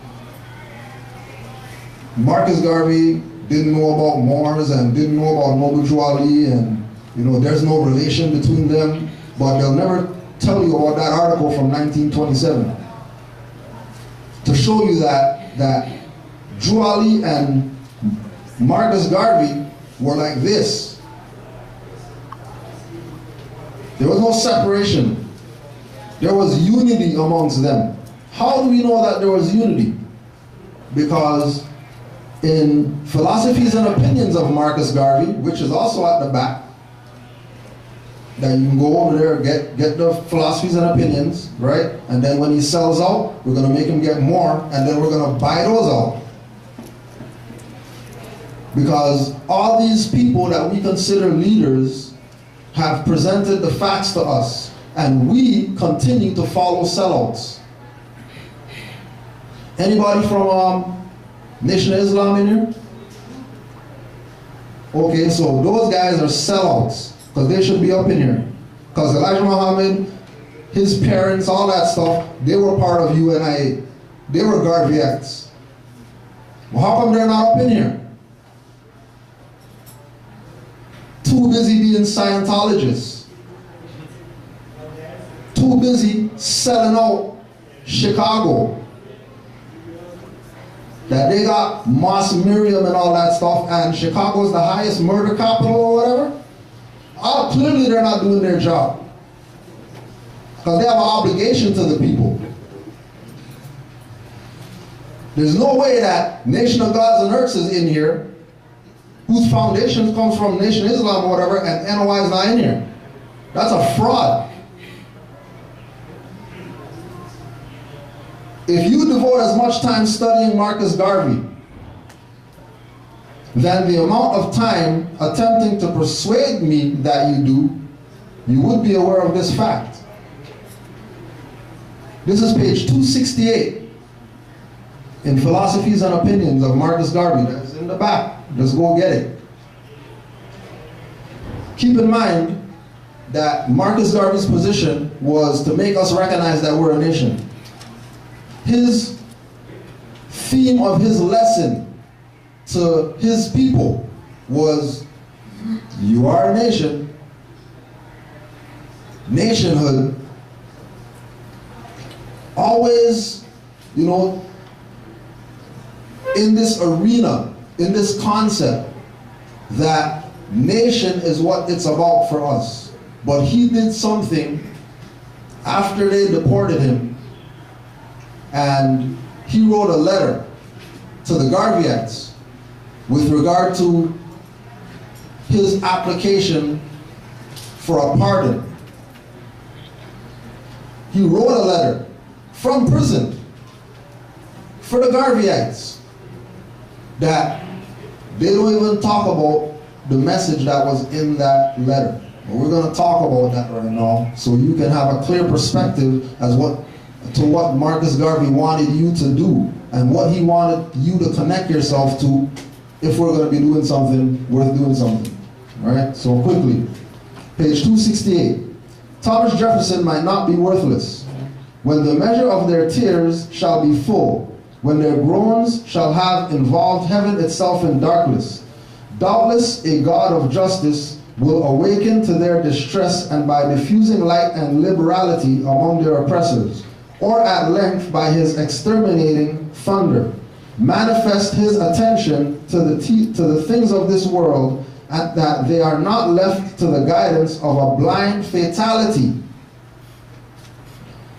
Marcus Garvey didn't know about Moors and didn't know about Noble Drew Ali, and you know, there's no relation between them, but they'll never tell you about that article from 1927 to show you that Drew Ali and Marcus Garvey were like this. There was no separation. There was unity amongst them. How do we know that there was unity? Because in Philosophies and Opinions of Marcus Garvey, which is also at the back, that you can go over there, get the Philosophies and Opinions, right? And then when he sells out, we're going to make him get more, and then we're going to buy those out. Because all these people that we consider leaders have presented the facts to us, and we continue to follow sellouts. Anybody from Nation of Islam in here? Okay, so those guys are sellouts, because they should be up in here. Because Elijah Muhammad, his parents, all that stuff, they were part of UNIA. They were Garveyites. Well, how come they're not up in here? Too busy being Scientologists. Too busy selling out Chicago. That they got Moss Miriam and all that stuff, and Chicago is the highest murder capital or whatever. Clearly they're not doing their job. Because they have an obligation to the people. There's no way that Nation of Gods and Earths is in here, whose foundation comes from Nation of Islam or whatever, and NOI is not in here. That's a fraud. If you devote as much time studying Marcus Garvey than the amount of time attempting to persuade me that you do, you would be aware of this fact. This is page 268 in Philosophies and Opinions of Marcus Garvey. That's in the back. Just go get it. Keep in mind that Marcus Garvey's position was to make us recognize that we're a nation. His theme of his lesson to his people was, you are a nation, nationhood, always, you know, in this arena, in this concept, that nation is what it's about for us. But he did something after they deported him, and he wrote a letter to the Garveyites with regard to his application for a pardon. He wrote a letter from prison for the Garveyites that they don't even talk about the message that was in that letter. But we're going to talk about that right now so you can have a clear perspective as to what Marcus Garvey wanted you to do and what he wanted you to connect yourself to if we're going to be doing something worth doing something. All right, so quickly, page 268. Thomas Jefferson might not be worthless. When the measure of their tears shall be full, when their groans shall have involved heaven itself in darkness, doubtless a God of justice will awaken to their distress, and by diffusing light and liberality among their oppressors, or at length by his exterminating thunder, manifest his attention to the things of this world, and that they are not left to the guidance of a blind fatality.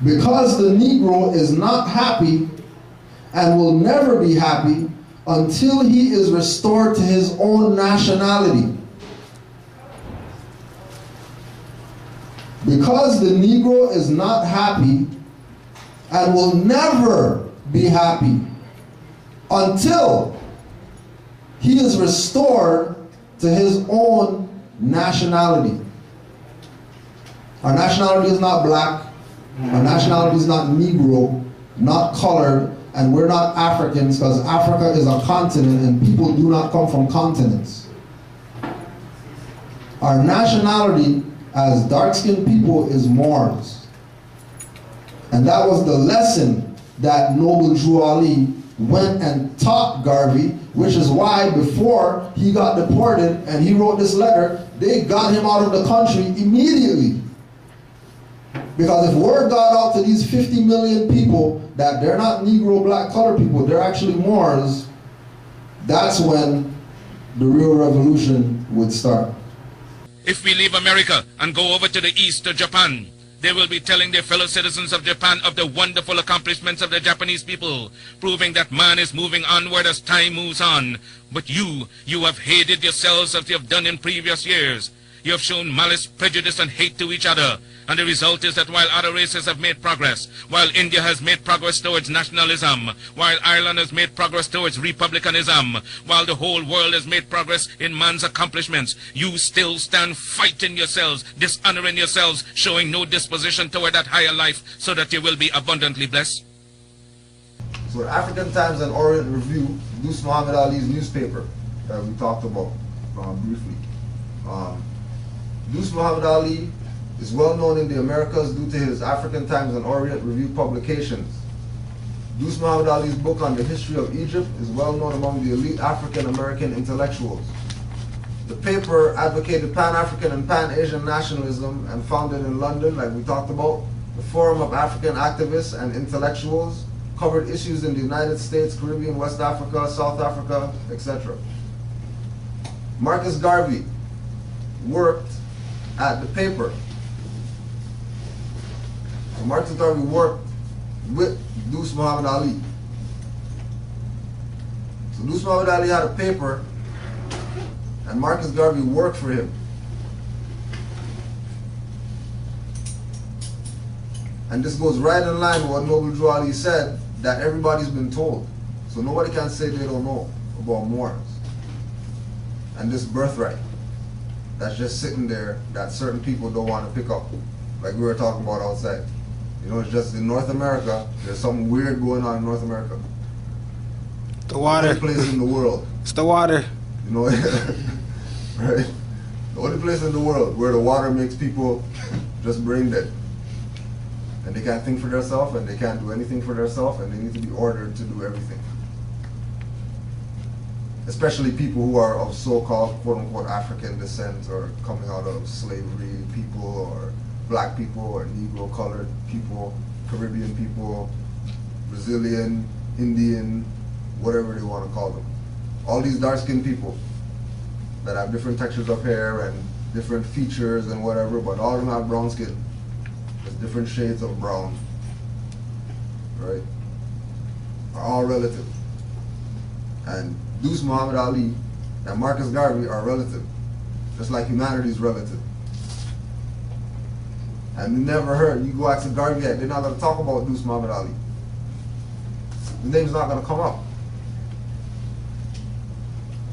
Because the Negro is not happy and will never be happy until he is restored to his own nationality. Because the Negro is not happy and will never be happy until he is restored to his own nationality. Our nationality is not black, our nationality is not Negro, not colored, and we're not Africans, because Africa is a continent and people do not come from continents. Our nationality as dark-skinned people is Moors. And that was the lesson that Noble Drew Ali went and taught Garvey, which is why before he got deported and he wrote this letter, they got him out of the country immediately. Because if word got out to these 50 million people that they're not Negro, black, colored people, they're actually Moors, that's when the real revolution would start. If we leave America and go over to the east to Japan, they will be telling their fellow citizens of Japan of the wonderful accomplishments of the Japanese people, proving that man is moving onward as time moves on. But you have hated yourselves as you have done in previous years. You have shown malice, prejudice, and hate to each other. And the result is that while other races have made progress, while India has made progress towards nationalism, while Ireland has made progress towards republicanism, while the whole world has made progress in man's accomplishments, you still stand fighting yourselves, dishonoring yourselves, showing no disposition toward that higher life so that you will be abundantly blessed. So the African Times and Orient Review, Deuce Muhammad Ali's newspaper that we talked about briefly. Deuce Muhammad Ali is well known in the Americas due to his African Times and Orient Review publications. Deuce Muhammad Ali's book on the history of Egypt is well known among the elite African American intellectuals. The paper advocated Pan-African and Pan-Asian nationalism and founded in London, like we talked about. The Forum of African Activists and Intellectuals covered issues in the United States, Caribbean, West Africa, South Africa, etc. Marcus Garvey worked at the paper. So Marcus Garvey worked with Deuce Muhammad Ali. So Deuce Muhammad Ali had a paper and Marcus Garvey worked for him. And this goes right in line with what Noble Drew Ali said, that everybody's been told. So nobody can say they don't know about Moors. And this birthright that's just sitting there that certain people don't want to pick up. Like we were talking about outside. You know, it's just in North America, there's something weird going on in North America. The water. The only place in the world. It's the water. You know, right? The only place in the world where the water makes people just brain dead. And they can't think for themselves, and they can't do anything for themselves, and they need to be ordered to do everything. Especially people who are of so-called quote-unquote African descent or coming out of slavery people or black people or Negro colored people, Caribbean people, Brazilian, Indian, whatever they want to call them. All these dark-skinned people that have different textures of hair and different features and whatever, but all of them have brown skin. There's different shades of brown, right? Are all relative. And Deuce Muhammad Ali and Marcus Garvey are relative, just like humanity is relative. And you never heard, you go ask a Garveyite, they're not going to talk about Deuce Muhammad Ali. The name's not going to come up.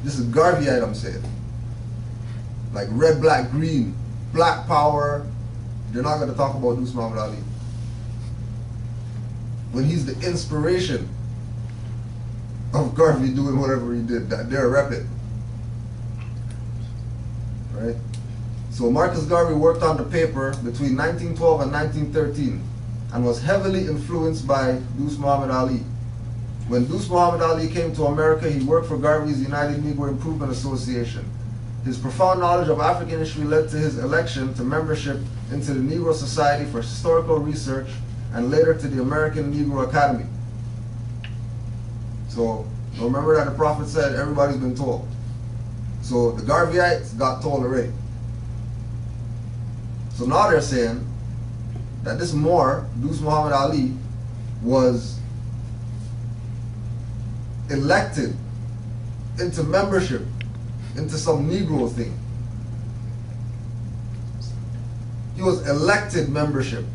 This is Garveyite, I'm saying. Like red, black, green, black power. They're not going to talk about Deuce Muhammad Ali. When he's the inspiration of Garvey doing whatever he did, that they're repping. Right? So Marcus Garvey worked on the paper between 1912 and 1913 and was heavily influenced by Deuce Muhammad Ali. When Deuce Muhammad Ali came to America, he worked for Garvey's United Negro Improvement Association. His profound knowledge of African history led to his election to membership into the Negro Society for Historical Research and later to the American Negro Academy. So remember that the prophet said everybody's been told. So the Garveyites got told already. So now they're saying that this Moor, Deuce Muhammad Ali, was elected into membership into some Negro thing. He was elected membership.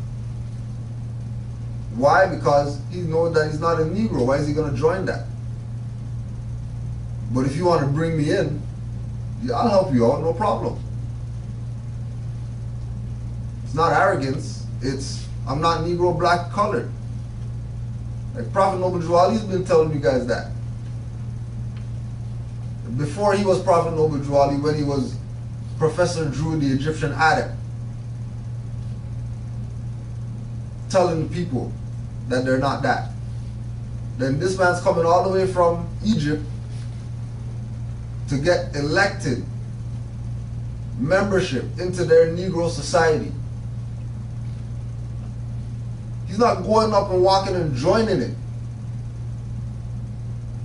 Why? Because he knows that he's not a Negro. Why is he going to join that? But if you want to bring me in, yeah, I'll help you out, no problem. It's not arrogance. It's, I'm not Negro, black, colored. Like Prophet Noble Drew Ali's been telling you guys that. Before he was Prophet Noble Drew Ali, when he was Professor Drew, the Egyptian adept, telling people that they're not that. Then this man's coming all the way from Egypt to get elected membership into their Negro society. He's not going up and walking and joining it.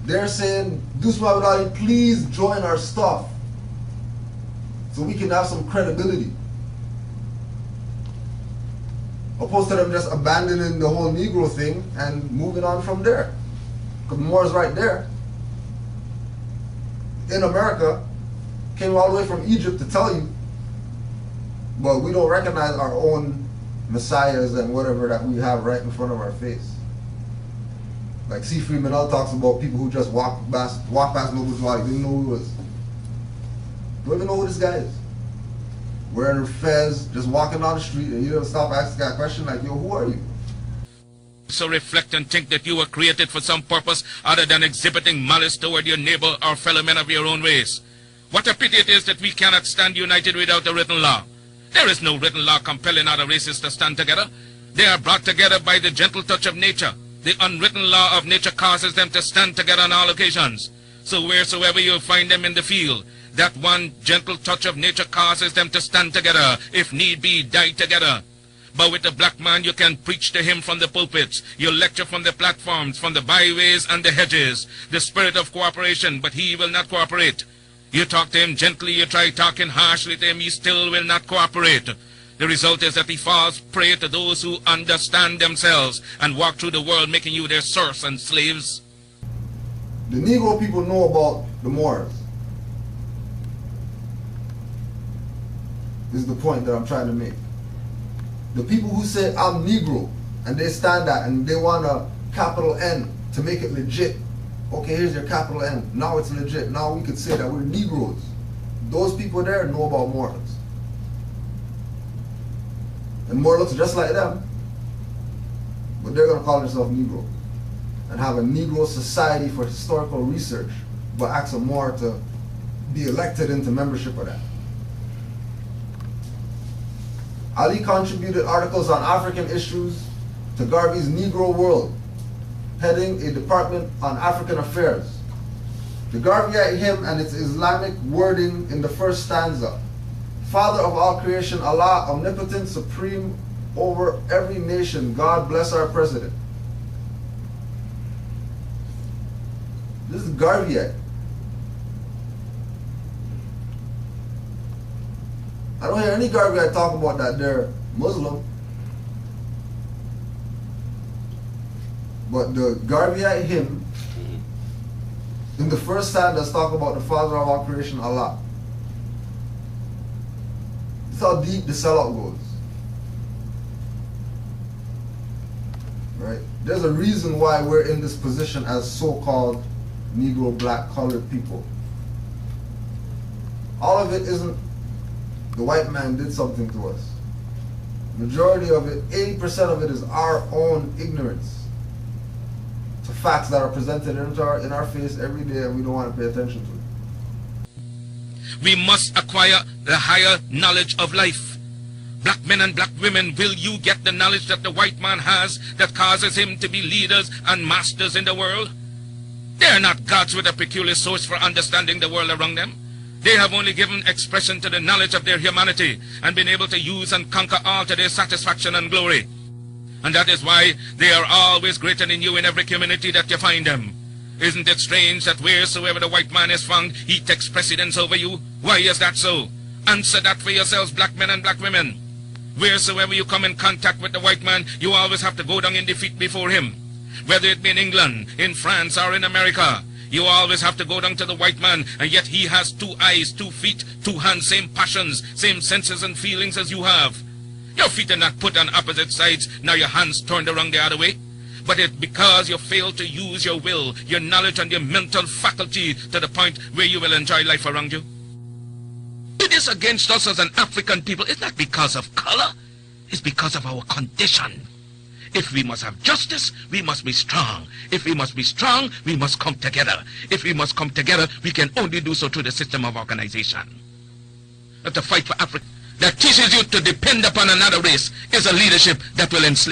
They're saying, Deuce Muhammad Ali, please join our stuff so we can have some credibility. Opposed to them just abandoning the whole Negro thing and moving on from there. Because Moore's right there. In America, came all the way from Egypt to tell you, but we don't recognize our own messiahs and whatever that we have right in front of our face. Like C. Freeman talks about people who just walk past Noble Joali, didn't know who he was. Don't even know who this guy is. Wearing a fez, just walking down the street, and you don't stop asking that question like, yo, who are you? So reflect and think that you were created for some purpose other than exhibiting malice toward your neighbor or fellow men of your own race. What a pity it is that we cannot stand united without a written law. There is no written law compelling other races to stand together. They are brought together by the gentle touch of nature. The unwritten law of nature causes them to stand together on all occasions. So wheresoever you find them in the field, that one gentle touch of nature causes them to stand together, if need be, die together. But with the black man, you can preach to him from the pulpits. You lecture from the platforms, from the byways and the hedges. The spirit of cooperation, but he will not cooperate. You talk to him gently, you try talking harshly to him, he still will not cooperate. The result is that he falls prey to those who understand themselves and walk through the world making you their serfs and slaves. The Negro people know about the Moors. This is the point that I'm trying to make. The people who say, I'm Negro, and they stand that and they want a capital N to make it legit. Okay, here's your capital N. Now it's legit. Now we could say that we're Negroes. Those people there know about Moors. And Moor looks just like them, but they're going to call themselves Negro and have a Negro Society for Historical Research, but ask a Moor to be elected into membership of that. Ali contributed articles on African issues to Garvey's Negro World, heading a department on African affairs. The Garveyite hymn and its Islamic wording in the first stanza: Father of all creation, Allah, omnipotent, supreme over every nation, God bless our president. This is Garveyite. I don't hear any Garveyite talk about that they're Muslim. But the Garveyite hymn in the first stanza talk about the Father of all creation, Allah. That's how deep the sellout goes. Right? There's a reason why we're in this position as so-called Negro, black, colored people. All of it isn't the white man did something to us. Majority of it, 80% of it is our own ignorance to facts that are presented in our face every day and we don't want to pay attention to it. We must acquire the higher knowledge of life. Black men and black women, will you get the knowledge that the white man has that causes him to be leaders and masters in the world? They are not gods with a peculiar source for understanding the world around them. They have only given expression to the knowledge of their humanity and been able to use and conquer all to their satisfaction and glory. And that is why they are always greater than you in every community that you find them. Isn't it strange that wheresoever the white man is found, he takes precedence over you? Why is that so? Answer that for yourselves, black men and black women. Wheresoever you come in contact with the white man, you always have to go down in defeat before him. Whether it be in England, in France, or in America, you always have to go down to the white man, and yet he has 2 eyes, 2 feet, 2 hands, same passions, same senses and feelings as you have. Your feet are not put on opposite sides, now your hands turned around the other way. But it's because you fail to use your will, your knowledge, and your mental faculty to the point where you will enjoy life around you. It is against us as an African people. It's not because of color. It's because of our condition. If we must have justice, we must be strong. If we must be strong, we must come together. If we must come together, we can only do so through the system of organization. But to fight for Africa that teaches you to depend upon another race is a leadership that will enslave.